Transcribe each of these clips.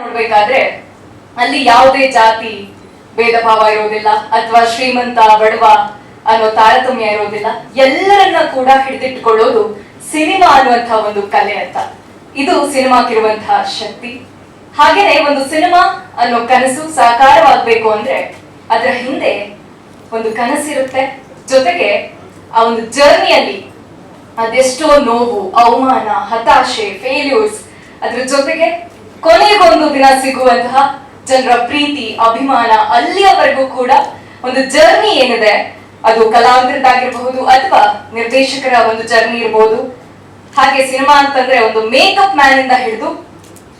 ನೋಡ್ಬೇಕಾದ್ರೆ ಅಲ್ಲಿ ಯಾವುದೇ ಜಾತಿ ಭೇದ ಭಾವ ಇರೋದಿಲ್ಲ ಅಥವಾ ಶ್ರೀಮಂತ ಬಡವ ಅನ್ನೋ ತಾರತಮ್ಯ ಇರೋದಿಲ್ಲ. ಎಲ್ಲರನ್ನ ಕೂಡ ಹಿಡಿದಿಟ್ಟುಕೊಳ್ಳೋದು ಸಿನಿಮಾ ಅನ್ನುವಂತಹ ಒಂದು ಕಲೆ ಅಂತ. ಇದು ಸಿನಿಮಾಕ್ಕಿರುವಂತಹ ಶಕ್ತಿ. ಹಾಗೇನೆ ಒಂದು ಸಿನಿಮಾ ಅನ್ನೋ ಕನಸು ಸಾಕಾರವಾಗಬೇಕು ಅಂದ್ರೆ ಅದರ ಹಿಂದೆ ಒಂದು ಕನಸಿರುತ್ತೆ, ಜೊತೆಗೆ ಆ ಒಂದು ಜರ್ನಿಯಲ್ಲಿ ಅದೆಷ್ಟೋ ನೋವು, ಅವಮಾನ, ಹತಾಶೆ, ಫೇಲ್ಯೂರ್ಸ್, ಅದ್ರ ಜೊತೆಗೆ ಕೊನೆಗೊಂದು ದಿನ ಸಿಗುವಂತಹ ಜನರ ಪ್ರೀತಿ, ಅಭಿಮಾನ, ಅಲ್ಲಿಯವರೆಗೂ ಕೂಡ ಒಂದು ಜರ್ನಿ ಏನಿದೆ ಅದು ಕಲಾವಿದರದಾಗಿರಬಹುದು ಅಥವಾ ನಿರ್ದೇಶಕರ ಒಂದು ಜರ್ನಿ ಇರಬಹುದು. ಹಾಗೆ ಸಿನಿಮಾ ಅಂತಂದ್ರೆ ಒಂದು ಮೇಕಪ್ ಮ್ಯಾನ್ ಇಂದ ಹಿಡಿದು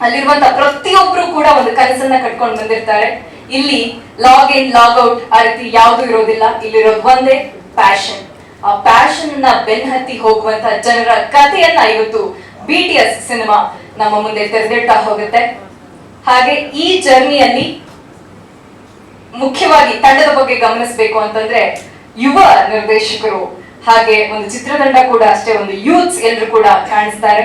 ಅಲ್ಲಿರುವಂತ ಪ್ರತಿಯೊಬ್ರು ಕೂಡ ಒಂದು ಕನಸನ್ನ ಕಟ್ಕೊಂಡು ಬಂದಿರ್ತಾರೆ. ಇಲ್ಲಿ ಲಾಗ್ ಇನ್ ಲಾಗ್ ಔಟ್ ಆ ರೀತಿ ಯಾವುದು ಇರೋದಿಲ್ಲ. ಇಲ್ಲಿರೋದು ಒಂದೇ ಪ್ಯಾಷನ್. ಆ ಪ್ಯಾಷನ್ ನ ಬೆನ್ನಹತ್ತಿ ಹೋಗುವಂತ ಜನರ ಕಥೆಯನ್ನ ಇವತ್ತು BTS ಸಿನಿಮಾ ನಮ್ಮ ಮುಂದೆ ತೆರೆದಿಡ್ತಾ ಹೋಗುತ್ತೆ. ಹಾಗೆ ಈ ಜರ್ನಿಯಲ್ಲಿ ಮುಖ್ಯವಾಗಿ ತಂಡದ ಬಗ್ಗೆ ಗಮನಿಸಬೇಕು ಅಂತಂದ್ರೆ ಯುವ ನಿರ್ದೇಶಕರು ಹಾಗೆ ಒಂದು ಚಿತ್ರತಂಡ ಕೂಡ ಅಷ್ಟೇ, ಒಂದು ಯೂತ್ಸ್ ಎಲ್ಲರೂ ಕೂಡ ಕಾಣಿಸ್ತಾರೆ.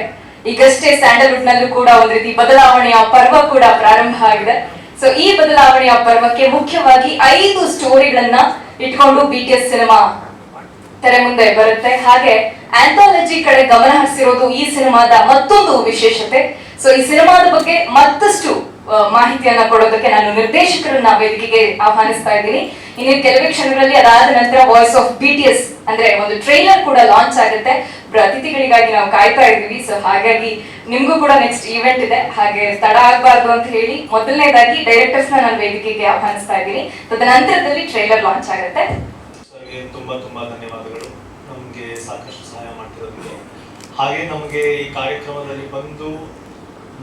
ಈಗಷ್ಟೇ ಸ್ಯಾಂಡಲ್ವುಡ್ ನಲ್ಲೂ ಕೂಡ ಒಂದು ರೀತಿ ಬದಲಾವಣೆಯ ಪರ್ವ ಕೂಡ ಪ್ರಾರಂಭ ಆಗಿದೆ. ಸೊ ಈ ಬದಲಾವಣೆಯ ಪರ್ವಕ್ಕೆ ಮುಖ್ಯವಾಗಿ 5 ಸ್ಟೋರಿಗಳನ್ನ ಇಟ್ಕೊಂಡು BTS ಸಿನಿಮಾ ತೆರೆ ಮುಂದೆ ಬರುತ್ತೆ. ಹಾಗೆ ಆಂಥಾಲಜಿ ಕಡೆ ಗಮನ ಹರಿಸಿರೋದು ಈ ಸಿನಿಮಾದ ಮತ್ತೊಂದು ವಿಶೇಷತೆ. ಸೊ ಈ ಸಿನಿಮಾದ ಬಗ್ಗೆ ಮತ್ತಷ್ಟು ಮಾಹಿತಿಯನ್ನ ಕೊಡೋದಕ್ಕೆ ನಾನು ನಿರ್ದೇಶಕರನ್ನ ವೇದಿಕೆಗೆ ಆಹ್ವಾನಿಸ್ತಾ ಇದ್ದೀನಿ. ಇನ್ನು ಕೆಲವೇ ಕ್ಷಣಗಳಲ್ಲಿ ಅದಾದ ನಂತರ ವಾಯ್ಸ್ ಆಫ್ BTS ಅಂದ್ರೆ ಒಂದು ಟ್ರೈಲರ್ ಕೂಡ ಲಾಂಚ್ ಆಗುತ್ತೆ. ಅತಿಥಿಗಳಿಗಾಗಿ ನಾವು ಕಾಯ್ತಾ ಇದ್ದೀವಿ. ಸೊ ಹಾಗಾಗಿ ನಿಮ್ಗೂ ಕೂಡ ನೆಕ್ಸ್ಟ್ ಈವೆಂಟ್ ಇದೆ, ಹಾಗೆ ತಡ ಆಗಬಾರ್ದು ಅಂತ ಹೇಳಿ ಮೊದಲನೇದಾಗಿ ಡೈರೆಕ್ಟರ್ಸ್ ನಾನು ವೇದಿಕೆಗೆ ಆಹ್ವಾನಿಸ್ತಾ ಇದ್ದೀನಿ. ತದನಂತರದಲ್ಲಿ ಟ್ರೈಲರ್ ಲಾಂಚ್ ಆಗುತ್ತೆ. ತುಂಬಾ ತುಂಬಾ ಧನ್ಯವಾದಗಳು ನಮಗೆ ಸಾಕಷ್ಟು ಸಹಾಯ ಮಾಡ್ತಿರೋದಕ್ಕೆ. ಹಾಗೆ ನಮಗೆ ಈ ಕಾರ್ಯಕ್ರಮದಲ್ಲಿ ಬಂದು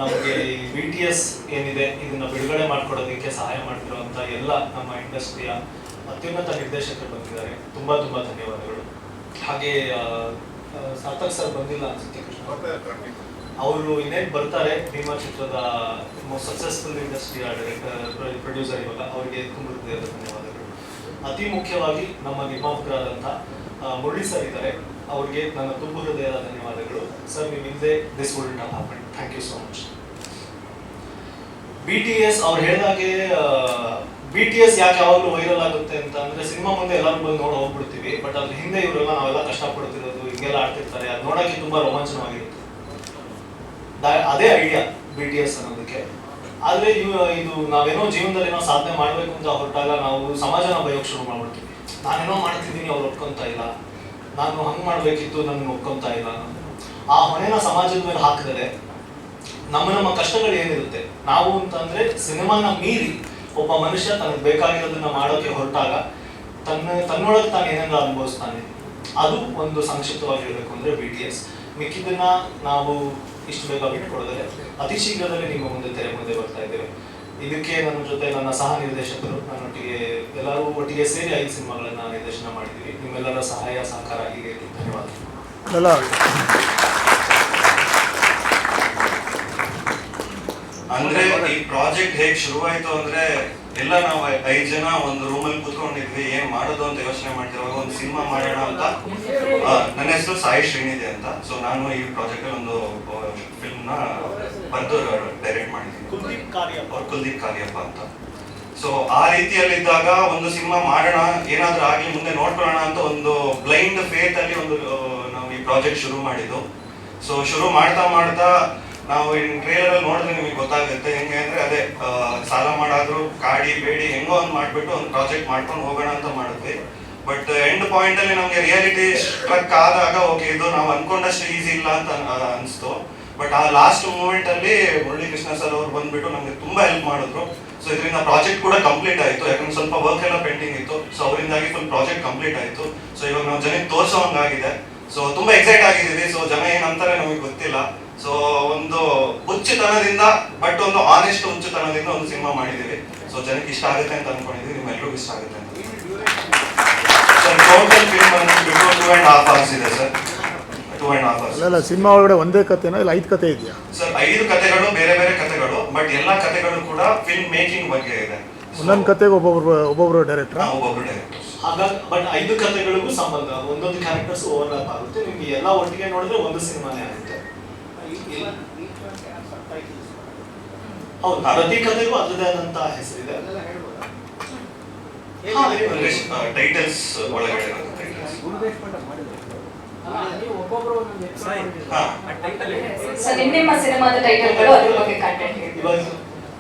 ನಮಗೆ BTS ಏನಿದೆ ಇದನ್ನ ಬಿಡುಗಡೆ ಮಾಡ್ಕೊಡೋದಕ್ಕೆ ಸಹಾಯ ಮಾಡ್ತಿರುವಂತ ಎಲ್ಲ ನಮ್ಮ ಇಂಡಸ್ಟ್ರಿಯ ಅತ್ಯುನ್ನತ ನಿರ್ದೇಶಕರು ಬಂದಿದ್ದಾರೆ. ತುಂಬಾ ತುಂಬಾ ಧನ್ಯವಾದಗಳು. ಹಾಗೆ ಸಾರ್ಥಕ್ ಸರ್ ಬಂದಿಲ್ಲ ಅನ್ಸುತ್ತೆ, ಕೃಷ್ಣ ಅವರು ಇನ್ನೇನು ಬರ್ತಾರೆ. ಭೀಮಾ ಚಿತ್ರದ ಮೋಸ್ಟ್ ಸಕ್ಸಸ್ಫುಲ್ ಇಂಡಸ್ಟ್ರಿಯ ಡೈರೆಕ್ಟರ್ ಪ್ರೊಡ್ಯೂಸರ್ ಇವಾಗ, ಅವರಿಗೆ ತುಂಬ ಹೃದಯದ ಧನ್ಯವಾದಗಳು. ಅತಿ ಮುಖ್ಯವಾಗಿ ನಮ್ಮ ನಿರ್ಮಾಪಕರಾದಂಥ ಮುರಳಿ ಸರ್ ಇದ್ದಾರೆ, ಅವ್ರಿಗೆ ನನ್ನ ತುಂಬ ಹೃದಯದ ಧನ್ಯವಾದಗಳು. ಸರ್, ನೀವು ಇಲ್ಲದೆ this wouldn't have happened. Thank you so much. BTS ಅವ್ರು ಹೇಳಿದಾಗೆ BTS ಯಾಕೆ ಯಾವಾಗಲೂ ವೈರಲ್ ಆಗುತ್ತೆ ಅಂತ ಅಂದ್ರೆ ಸಿನಿಮಾ ಮುಂದೆ ಎಲ್ಲರೂ ಬಂದು ನೋಡಿ ಹೋಗ್ಬಿಡ್ತೀವಿ, ಬಟ್ ಅದ್ರ ಹಿಂದೆ ಇವರೆಲ್ಲ ನಾವೆಲ್ಲ ಕಷ್ಟಪಡ್ತಿರೋದು, ಹಿಂಗೆಲ್ಲ ಆಡ್ತಿರ್ತಾರೆ, ಅದು ನೋಡೋಕ್ಕೆ ತುಂಬಾ ರೋಮಾಂಚನವಾಗಿರುತ್ತೆ. ಅದೇ ಐಡಿಯಾ BTS ಅನ್ನೋದಕ್ಕೆ. ಆದ್ರೆ ಇದು ನಾವೇನೋ ಜೀವನದಲ್ಲಿ ಏನೋ ಸಾಧನೆ ಮಾಡ್ಬೇಕು ಅಂತ ಹೊರಟಾಗ ನಾವು ಸಮಾಜನ ಬಯೋಕ್ ಶುರು ಮಾಡ್ಬಿಡ್ತೀವಿ. ನಾನೇನೋ ಮಾಡ್ತಿದ್ದೀನಿ, ಅವ್ರು ಒಪ್ಕೊಂತ ಇಲ್ಲ, ನಾನು ಹಂಗ್ ಮಾಡ್ಬೇಕಿತ್ತು, ನನ್ಗೆ ಒಪ್ಕೊಂತ ಇಲ್ಲ. ಆ ಹೊಣೆನ ಸಮಾಜದ ಮೇಲೆ ಹಾಕಿದರೆ ನಮ್ಮ ಕಷ್ಟಗಳು ಏನಿರುತ್ತೆ, ನಾವು ಅಂತಂದ್ರೆ ಸಿನಿಮಾನ ಮೀರಿ ಒಬ್ಬ ಮನುಷ್ಯ ತನಗೆ ಬೇಕಾಗಿರೋದನ್ನ ಮಾಡೋಕೆ ಹೊರಟಾಗ ತನ್ನೊಳಗೆ ತಾನು ಏನೆಲ್ಲ ಅನುಭವಿಸ್ತಾನೆ, ಅದು ಒಂದು ಸಂಕ್ಷಿಪ್ತವಾಗಿ ಹೇಳಬೇಕು ಅಂದ್ರೆ BTS. ಮಿಕ್ಕಿದ್ದನ್ನ ನಾವು ಇಷ್ಟು ಬೇಗ ಬಿಟ್ಕೊಡೋದ್ರೆ ಅತಿ ಶೀಘ್ರದಲ್ಲಿ ನಿಮ್ಮ ಮುಂದೆ ತೆರೆ ಮುಂದೆ ಬರ್ತಾ ಇದ್ದೇವೆ. ಇದಕ್ಕೆ ನನ್ನ ಜೊತೆ ನನ್ನ ಸಹ ನಿರ್ದೇಶಕರು, ನನ್ನೊಟ್ಟಿಗೆ ಎಲ್ಲರೂ ಒಟ್ಟಿಗೆ ಸೇರಿ 5 ಸಿನಿಮಾಗಳನ್ನ ನಿರ್ದೇಶನ ಮಾಡಿದ್ದೀವಿ. ನಿಮ್ಮೆಲ್ಲರ ಸಹಾಯ ಸಹಕಾರ ಹೀಗೆ ಧನ್ಯವಾದ. ಅಂದ್ರೆ ಈ ಪ್ರಾಜೆಕ್ಟ್ ಹೇಗ್ ಶುರುವಾಯ್ತು ಅಂದ್ರೆ ಎಲ್ಲ ನಾವು 5 ಜನ ಒಂದು ರೂಮಲ್ಲಿ ಕೂತ್ಕೊಂಡಿದ್ವಿ, ಏನ್ ಮಾಡೋದು ಅಂತ ಯೋಚನೆ ಮಾಡ್ತಿರುವಾಗ ಒಂದು ಸಿನಿಮಾ ಮಾಡೋಣ ಅಂತ. ನನ್ನ ಹೆಸರು ಸಾಯಿ ಶ್ರೀನಿಧಿ ಅಂತ. ಸೊ ನಾನು ಈ ಪ್ರಾಜೆಕ್ಟ್ ಅಲ್ಲಿ ಒಂದು ಫಿಲ್ಮ್ ನ ಬರೆದು ಡೈರೆಕ್ಟ್ ಮಾಡಿದ್ದೀನಿ. ಕುಲ್ದೀಪ್ ಕಾರ್ಯಪ್ಪ ಅಂತ. ಸೊ ಆ ರೀತಿಯಲ್ಲಿದ್ದಾಗ ಒಂದು ಸಿನಿಮಾ ಮಾಡೋಣ, ಏನಾದ್ರೂ ಆಗ್ಲಿ ಮುಂದೆ ನೋಡ್ಕೊಳ್ಳೋಣ ಅಂತ ಒಂದು ಬ್ಲೈಂಡ್ ಫೇತ್ ಅಲ್ಲಿ ಒಂದು ನಾವು ಈ ಪ್ರಾಜೆಕ್ಟ್ ಶುರು ಮಾಡಿದ್ದು. ಸೊ ಶುರು ಮಾಡ್ತಾ ನಾವು ಟ್ರೇಲರ್ ಅಲ್ಲಿ ನೋಡಿದ್ರೆ ನಿಮಗೆ ಗೊತ್ತಾಗುತ್ತೆ ಹೆಂಗೆ ಅಂದ್ರೆ, ಅದೇ ಸಾಲ ಮಾಡಾದ್ರು ಕಾಡಿ ಬೇಡಿ ಹೆಂಗೋ ಒಂದು ಮಾಡ್ಬಿಟ್ಟು ಒಂದು ಪ್ರಾಜೆಕ್ಟ್ ಮಾಡ್ಕೊಂಡು ಹೋಗೋಣ ಅಂತ ಮಾಡಿದ್ವಿ. ಬಟ್ ಎಂಡ್ ಪಾಯಿಂಟ್ ಅಲ್ಲಿ ನಮ್ಗೆ ರಿಯಾಲಿಟಿ ಸ್ಟ್ರಕ್ ಆದಾಗ ಓಕೆ ಇದು ನಾವು ಅನ್ಕೊಂಡಷ್ಟು ಈಸಿ ಇಲ್ಲ ಅಂತ ಅನಿಸ್ತು. ಬಟ್ ಆ ಲಾಸ್ಟ್ ಮೂಮೆಂಟ್ ಅಲ್ಲಿ ಮುರಳಿ ಕೃಷ್ಣ ಸರ್ ಅವ್ರು ಬಂದ್ಬಿಟ್ಟು ನಮ್ಗೆ ತುಂಬಾ ಹೆಲ್ಪ್ ಮಾಡಿದ್ರು. ಸೊ ಇದರಿಂದ ಪ್ರಾಜೆಕ್ಟ್ ಕೂಡ ಕಂಪ್ಲೀಟ್ ಆಯ್ತು, ಯಾಕಂದ್ರೆ ಸ್ವಲ್ಪ ವರ್ಕ್ ಎಲ್ಲ ಪೆಂಡಿಂಗ್ ಇತ್ತು. ಸೊ ಅವರಿಂದಾಗಿ ಫುಲ್ ಪ್ರಾಜೆಕ್ಟ್ ಕಂಪ್ಲೀಟ್ ಆಯ್ತು. ಸೊ ಇವಾಗ ನಾವು ಜನಕ್ಕೆ ತೋರ್ಸೋಂಗಾಗಿದೆ. ಸೊ ತುಂಬಾ ಎಕ್ಸೈಟ್ ಆಗಿದ್ದೀವಿ. ಸೊ ಜನ ಏನಂತಾರೆ ನಮಗೆ ಗೊತ್ತಿಲ್ಲ. ಸೊ ಒಂದು ಹುಚ್ಚುತನದಿಂದ, ಬಟ್ ಒಂದು ಆನೆಸ್ಟ್ ಹುಚ್ಚುತನದಿಂದ ಒಂದು ಸಿನಿಮಾ ಮಾಡಿದೀವಿ. ಸೊ ಜನಕ್ಕೆ ಇಷ್ಟ ಆಗುತ್ತೆ ಅಂತ ಅನ್ಕೊಂಡಿದೀವಿ, ನಿಮ್ಮೆಲ್ಲರಿಗೂ ಇಷ್ಟ ಆಗುತ್ತೆ ಅಂತ. ಸರ್ ಟೋಟಲ್ ಫಿಲ್ಮ್ ಬಂದ್ಬಿಟ್ಟು 2.5 hours ಇದೆ ಸರ್. 2.5 hours. ಅಲ್ಲ, ಸಿನಿಮಾ ಒಳಗಡೆ ಒಂದೇ ಕಥೆನೋ ಇಲ್ಲ 5 ಕಥೆ ಇದೆಯಾ ಸರ್? 5 ಕಥೆಗಳು, ಬೇರೆ ಬೇರೆ ಕಥೆಗಳು, ಬಟ್ ಎಲ್ಲಾ ಕಥೆಗಳು ಕೂಡ ಫಿಲ್ಮ್ ಮೇಕಿಂಗ್ ಬಗ್ಗೆ ಇದೆ. ಒಂದೊಂದು ಕಥೆಗೆ ಒಬ್ಬೊಬ್ರು ಡೈರೆಕ್ಟರ್. ಒಬ್ಬೊಬ್ರು ಡೈರೆಕ್ಟರ್. ಹಾಗಾಗಿ ಬಟ್ 5 ಕಥೆಗಳಿಗೂ ಸಂಬಂಧ, ಒಂದೊಂದು ಕ್ಯಾರೆಕ್ಟರ್ಸ್ ಓವರ್ಲ್ಯಾಪ್ ಆಗುತ್ತೆ. ನಿಮ್ಗೆ ಎಲ್ಲ ಒಟ್ಟಿಗೆ ನೋಡಿದ್ರೆ ಒಂದು ಸಿನಿಮಾನೇ ಆಗುತ್ತೆ. ಹೌದು, ಪ್ರತಿ ಕಥೆಗೂ ಅದರದೇ ಆದಂತ ಹೆಸರಿದೆ. ಟೈಟಲ್ಸ್ ಒಳಗಡೆ ಇರೋದು ಟೈಟಲ್ಸ್. ಸರ್ ನಿಮ್ಮ ಸಿನಿಮಾದ ಟೈಟಲ್ಗಳು ಅದ್ರ ಬಗ್ಗೆ ಕಂಟೆಂಟ್ ಹೇಳಿ.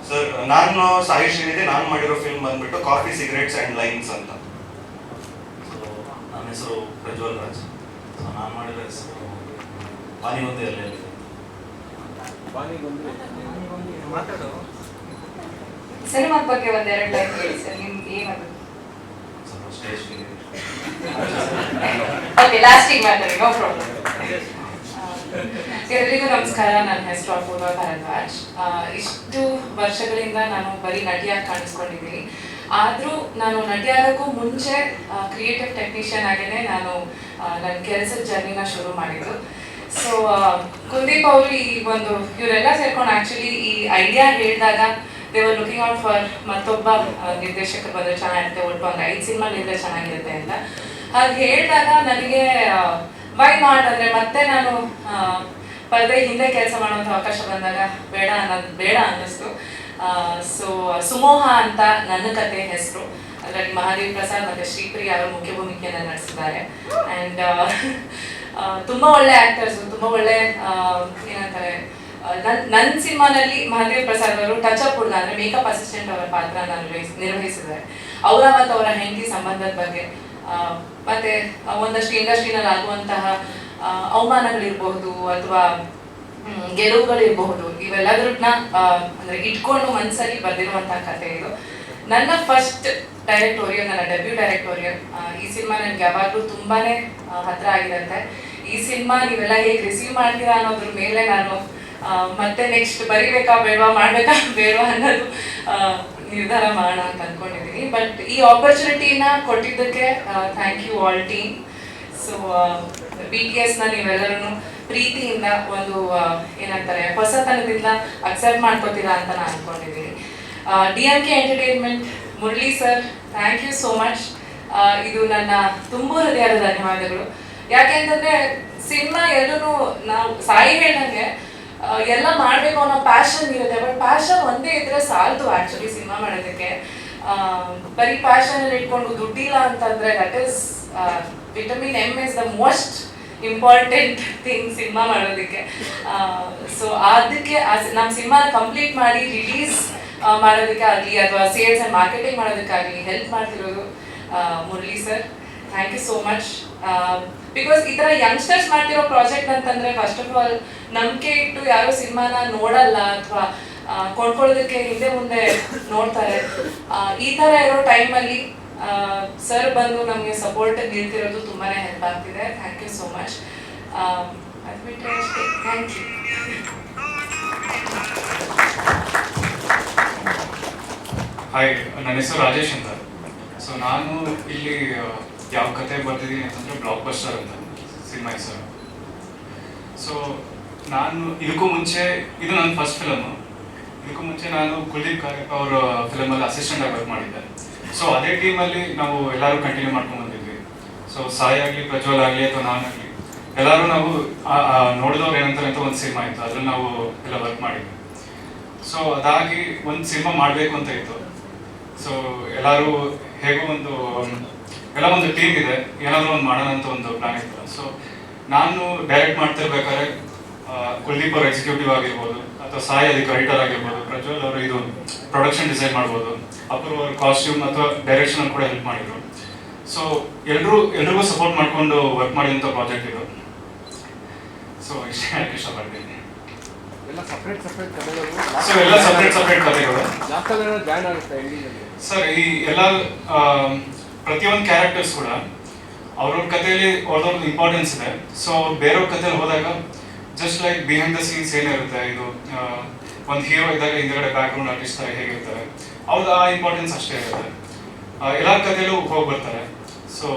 ಸರ್ ನಾನು ಸಾಯಿ ಶ್ರೀನಿಧಿ, ನಾನು ಮಾಡಿರೋ ಫಿಲ್ಮ್ ಬಂದ್ಬಿಟ್ಟು ಕಾಫಿ ಸಿಗರೇಟ್ಸ್ ಅಂಡ್ ಲೈನ್ಸ್ ಅಂತ. ನನ್ನ ಹೆಸರು ಪ್ರಜ್ವಲ್ ರಾಜ್. ನಾನು ಮಾಡಿರೋ ಹೆಸರು ಪಾನಿಗೊಂದು ಎಲ್ಲೆಲ್ಲಿ. ಸಿನಿಮಾದ ಬಗ್ಗೆ ಒಂದೆರಡು ಲೈನ್ ಹೇಳಿ ಸರ್. ನಿಮ್ಗೆ ಏನದು? ಸ್ಟೇಜ್ ಓಕೆ, ಲಾಸ್ಟಿಗೆ ಮಾತಾಡಿ, ನೋ ಪ್ರಾಬ್ಲಮ್. ಎಲ್ಲರಿಗೂ ನಮಸ್ಕಾರ. ನನ್ನ ಹೆಸರು ಅಪೂರ್ವ ಭಾರದ್ವಾಜ್. ಇಷ್ಟು ವರ್ಷಗಳಿಂದ ನಾನು ಬರೀ ನಟಿಯಾಗಿ ಕಾಣಿಸ್ಕೊಂಡಿದ್ದೀನಿ. ಆದರೂ ನಾನು ನಟಿಯಾಗೋಕ್ಕೂ ಮುಂಚೆ ಕ್ರಿಯೇಟಿವ್ ಟೆಕ್ನಿಷಿಯನ್ ಆಗೇ ನಾನು ನನ್ನ ಕೆಲಸದ ಜರ್ನಿನ ಶುರು ಮಾಡಿದ್ದು. ಸೊ ಕುಲ್ದೀಪ್ ಅವರು ಈ ಒಂದು ಇವರೆಲ್ಲ ಸೇರ್ಕೊಂಡು ಆ್ಯಕ್ಚುಲಿ ಈ ಐಡಿಯಾ ಹೇಳಿದಾಗ they were looking out for ಮತ್ತೊಬ್ಬ ನಿರ್ದೇಶಕರು ಬಂದರೆ ಚೆನ್ನಾಗಿರುತ್ತೆ, ಒಟ್ಟು ಒಂದು 5 ಸಿನಿಮಾ ಇದ್ದರೆ ಚೆನ್ನಾಗಿರುತ್ತೆ ಅಂತ. ಹಾಗೆ ಹೇಳಿದಾಗ ನನಗೆ ವೈ ನಾಟ್ ಅಂದರೆ ಮತ್ತೆ ನಾನು ಪರದೆ ಹಿಂದೆ ಕೆಲಸ ಮಾಡುವಂಥ ಅವಕಾಶ ಬಂದಾಗ ಬೇಡ ಅನ್ನಿಸ್ತು. ಸೊ ಸುಮೋಹ ಅಂತ ನನ್ನ ಕತೆ ಹೆಸರು. ಅದರಲ್ಲಿ ಮಹಾದೇವಿ ಪ್ರಸಾದ್ ಮತ್ತು ಶ್ರೀಪ್ರಿಯ ಅವರು ಮುಖ್ಯ ಭೂಮಿಕೆಯನ್ನು ನಡೆಸಿದ್ದಾರೆ. ಆ್ಯಂಡ್ ತುಂಬ ಒಳ್ಳೆ ಆ್ಯಕ್ಟರ್ಸು, ತುಂಬ ಒಳ್ಳೆ ಏನಂತಾರೆ, ನನ್ನ ಸಿನಿಮಾನಲ್ಲಿ ಮಹಾದೇವಿ ಪ್ರಸಾದ್ ಅವರು ಟಚ್ ಅಪ್ ಹುಡುಗ ಅಂದರೆ ಮೇಕಪ್ ಅಸಿಸ್ಟೆಂಟ್ ಅವರ ಪಾತ್ರ ನಿರ್ವಹಿಸಿದ್ದಾರೆ. ಅವರ ಮತ್ತು ಅವರ ಹೆಂಡತಿ ಸಂಬಂಧದ ಬಗ್ಗೆ ಮತ್ತೆ ಒಂದಷ್ಟು ಇಂಡಸ್ಟ್ರಿನಲ್ಲಿ ಆಗುವಂತಹ ಅವಮಾನಗಳಿರಬಹುದು ಅಥವಾ ಗೆಲುವುಗಳಿರಬಹುದು, ಇವೆಲ್ಲದ್ರನ್ನ ಅಂದರೆ ಇಟ್ಕೊಂಡು ಮನಸ್ಸಲ್ಲಿ ಬರೆದಿರುವಂತಹ ಕಥೆ ಇದು. ನನ್ನ ಫಸ್ಟ್ ಡೈರೆಕ್ಟೋರಿಯಲ್, ನನ್ನ ಡೆಬ್ಯೂ ಡೈರೆಕ್ಟೋರಿಯಲ್. ಈ ಸಿನಿಮಾ ನನಗೆ ಯಾವಾಗಲೂ ತುಂಬಾ ಹತ್ರ ಆಗಿರುತ್ತೆ. ಈ ಸಿನಿಮಾ ನೀವೆಲ್ಲ ಹೇಗೆ ರಿಸೀವ್ ಮಾಡ್ತೀರಾ ಅನ್ನೋದ್ರ ಮೇಲೆ ನಾನು ಮತ್ತೆ ನೆಕ್ಸ್ಟ್ ಬರಿಬೇಕಾ ಬೇಡವಾ, ಮಾಡಬೇಕಾ ಬೇಡವಾ ಅನ್ನೋದು ನಿರ್ಧಾರ ಮಾಡೋಣ ಅಂತ ಅಂದ್ಕೊಂಡಿದ್ದೀನಿ. ಬಟ್ ಈ ಆಪರ್ಚುನಿಟಿನ ಕೊಟ್ಟಿದ್ದಕ್ಕೆ thank you all team. So BTSನ ನೀವೆಲ್ಲರೂ ಪ್ರೀತಿಯಿಂದ ಒಂದು ಏನಂತಾರೆ ಹೊಸತನದಿಂದ ಅಕ್ಸೆಪ್ಟ್ ಮಾಡ್ಕೋತೀರಾ ಅಂತ ನಾನು ಅಂದ್ಕೊಂಡಿದ್ದೀನಿ. DMK entertainment, Murali sir, thank you so much. ಇದು ನನ್ನ ತುಂಬ ಹೃದಯದ ಧನ್ಯವಾದಗಳು. ಯಾಕೆಂತಂದರೆ ಸಿನಿಮಾ ಎಲ್ಲೂ ನಾವು ಸಾಯಿ ಹೇಳ್ದಂಗೆ ಎಲ್ಲ ಮಾಡಬೇಕು ಅನ್ನೋ ಪ್ಯಾಷನ್ ಇರುತ್ತೆ. ಬಟ್ ಪ್ಯಾಷನ್ ಒಂದೇ ಇದ್ರೆ ಸಾಲದು ಆ್ಯಕ್ಚುಲಿ ಸಿನಿಮಾ ಮಾಡೋದಕ್ಕೆ. ಬರೀ ಪ್ಯಾಷನಲ್ಲಿ ಇಟ್ಕೊಂಡು ದುಡ್ಡಿಲ್ಲ ಅಂತಂದರೆ that is vitamin M is the most important thing cinema ಮಾಡೋದಕ್ಕೆ. ಸೊ ಅದಕ್ಕೆ ನಮ್ಮ ಸಿನಿಮಾನ ಕಂಪ್ಲೀಟ್ ಮಾಡಿ ರಿಲೀಸ್ ಮಾಡೋದಕ್ಕೆ ಆಗಲಿ ಅಥವಾ ಸೇಲ್ಸ್ ಆ್ಯಂಡ್ ಮಾರ್ಕೆಟಿಂಗ್ ಮಾಡೋದಕ್ಕಾಗಲಿ ಹೆಲ್ಪ್ ಮಾಡ್ತಿರೋದು Murali sir. Thank you so much. Because ಈ ಥರ ಯಂಗ್ಸ್ಟರ್ಸ್ ಮಾಡ್ತಿರೋ ಪ್ರಾಜೆಕ್ಟ್ ಅಂತಂದರೆ ಫಸ್ಟ್ ಆಫ್ ಆಲ್ ನಂಬಿಕೆ ಇಟ್ಟು ಯಾರೋ ಸಿನಿಮಾನ ನೋಡಲ್ಲ ಅಥವಾ ಕೊಂಡ್ಕೊಳ್ಳೋದಕ್ಕೆ ಹಿಂದೆ ಮುಂದೆ ನೋಡ್ತಾರೆ. ಈ ಥರ ಇರೋ ಟೈಮಲ್ಲಿ ಸರ್ ಬಂದು ನಮಗೆ ಸಪೋರ್ಟ್ ನೀಡ್ತಿರೋದು ತುಂಬಾ ಹೆಲ್ಪ್ ಆಗ್ತಿದೆ. Thank you so much. ಅದು ಬಿಟ್ಟರೆ ಅಷ್ಟೇ. Thank you. ಹಾಯ್, ನನ್ನ ಹೆಸರು ರಾಜೇಶ್ ಅಂತ. ಸೊ ನಾನು ಇಲ್ಲಿ ಯಾವ ಕತೆ ಬರ್ತಿದ್ದೀನಿ ಅಂತಂದರೆ ಬ್ಲಾಕ್ ಬಸ್ಟರ್ ಅಂತ ಸಿನಿಮಾ ಹೆಸರು. ಸೊ ನಾನು ಇದಕ್ಕೂ ಮುಂಚೆ, ಇದು ನನ್ನ ಫಸ್ಟ್ ಫಿಲಮು. ಇದಕ್ಕೂ ಮುಂಚೆ ನಾನು ಕುಲ್ದೀಪ್ ಕಾರ್ಯಪ್ಪ ಅವರ ಫಿಲಮಲ್ಲಿ ಅಸಿಸ್ಟೆಂಟ್ ಆಗಿ ವರ್ಕ್ ಮಾಡಿದ್ದೆ. ಸೊ ಅದೇ ಟೀಮಲ್ಲಿ ನಾವು ಎಲ್ಲರೂ ಕಂಟಿನ್ಯೂ ಮಾಡ್ಕೊಂಡು ಬಂದಿದ್ವಿ. ಸೊ ಸಾಯಿ ಆಗಲಿ, ಪ್ರಜ್ವಲ್ ಆಗಲಿ ಅಥವಾ ನಾನಾಗಲಿ ಎಲ್ಲರೂ ನಾವು ನೋಡಿದವ್ರು ಏನಂತಾರೆ ಅಂತ ಒಂದು ಸಿನಿಮಾ ಇತ್ತು, ಅದ್ರಲ್ಲಿ ನಾವು ಎಲ್ಲ ವರ್ಕ್ ಮಾಡಿದ್ವಿ. ಸೊ ಅದಾಗಿ ಒಂದು ಸಿನಿಮಾ ಮಾಡಬೇಕು ಅಂತ ಇತ್ತು. ಸೊ ಎಲ್ಲರೂ ಹೇಗೋ ಎಲ್ಲ ಒಂದು ಟೀಮ್ ಇದೆ, ಏನಾದರೂ ಒಂದು ಮಾಡೋಣ ಅಂತ ಒಂದು ಪ್ಲಾನ್ ಇತ್ತು. ಸೊ ನಾನು ಡೈರೆಕ್ಟ್ ಮಾಡ್ತಿರ್ಬೇಕಾದ್ರೆ ಕುಲ್ದೀಪ್ ಅವರು ಎಕ್ಸಿಕ್ಯೂಟಿವ್ ಆಗಿರ್ಬೋದು ಅಥವಾ ಸಾಯಿ ಅದಕ್ಕೆ ರೈಟರ್ ಆಗಿರ್ಬೋದು, ಪ್ರಜ್ವಲ್ ಅವರು ಇದು ಪ್ರೊಡಕ್ಷನ್ ಡಿಸೈನ್ ಮಾಡ್ಬೋದು, ಅಪೂರ್ವ ಅವರು ಕಾಸ್ಟ್ಯೂಮ್ ಅಥವಾ ಡೈರೆಕ್ಷನ್ ಕೂಡ ಹೆಲ್ಪ್ ಮಾಡಿದ್ರು. ಸೊ ಎಲ್ರಿಗೂ ಸಪೋರ್ಟ್ ಮಾಡಿಕೊಂಡು ವರ್ಕ್ ಮಾಡಿದಂಥ ಪ್ರಾಜೆಕ್ಟ್ ಇದು. ಸೊ ಇಷ್ಟೇ ಹೇಳಕ್ಕೆ ಇಷ್ಟಪಡ್ತೀನಿ. ಸೊ ಎಲ್ಲ ಸಪ್ರೇಟ್ ಕಥೆಗಳು ಸರ್. ಈ ಎಲ್ಲ ಪ್ರತಿಯೊಂದು ಕ್ಯಾರೆಕ್ಟರ್ಸ್ ಕೂಡ ಅವ್ರವ್ರ ಕಥೆಯಲ್ಲಿ ಅವ್ರವ್ರದ್ದು ಇಂಪಾರ್ಟೆನ್ಸ್ ಇದೆ. ಸೊ ಬೇರೆಯವ್ರ ಕಥೆಯಲ್ಲಿ ಹೋದಾಗ just like behind the scenes ಏನಿರುತ್ತೆ, ಇದು ಒಂದು ಹೀರೋ ಇದ್ದಾಗ ಹಿಂದ್ಗಡೆ ಬ್ಯಾಕ್ ಗ್ರೌಂಡ್ ಆರ್ಟಿಸ್ಟ್ ತರ ಹೇಗಿರ್ತಾರೆ, ಅವ್ರದ್ದು ಆ ಇಂಪಾರ್ಟೆನ್ಸ್ ಅಷ್ಟೇ ಇರುತ್ತೆ. ಎಲ್ಲರ ಕಥೆಯಲ್ಲೂ ಹೋಗಿ ಬರ್ತಾರೆ. ಸೊ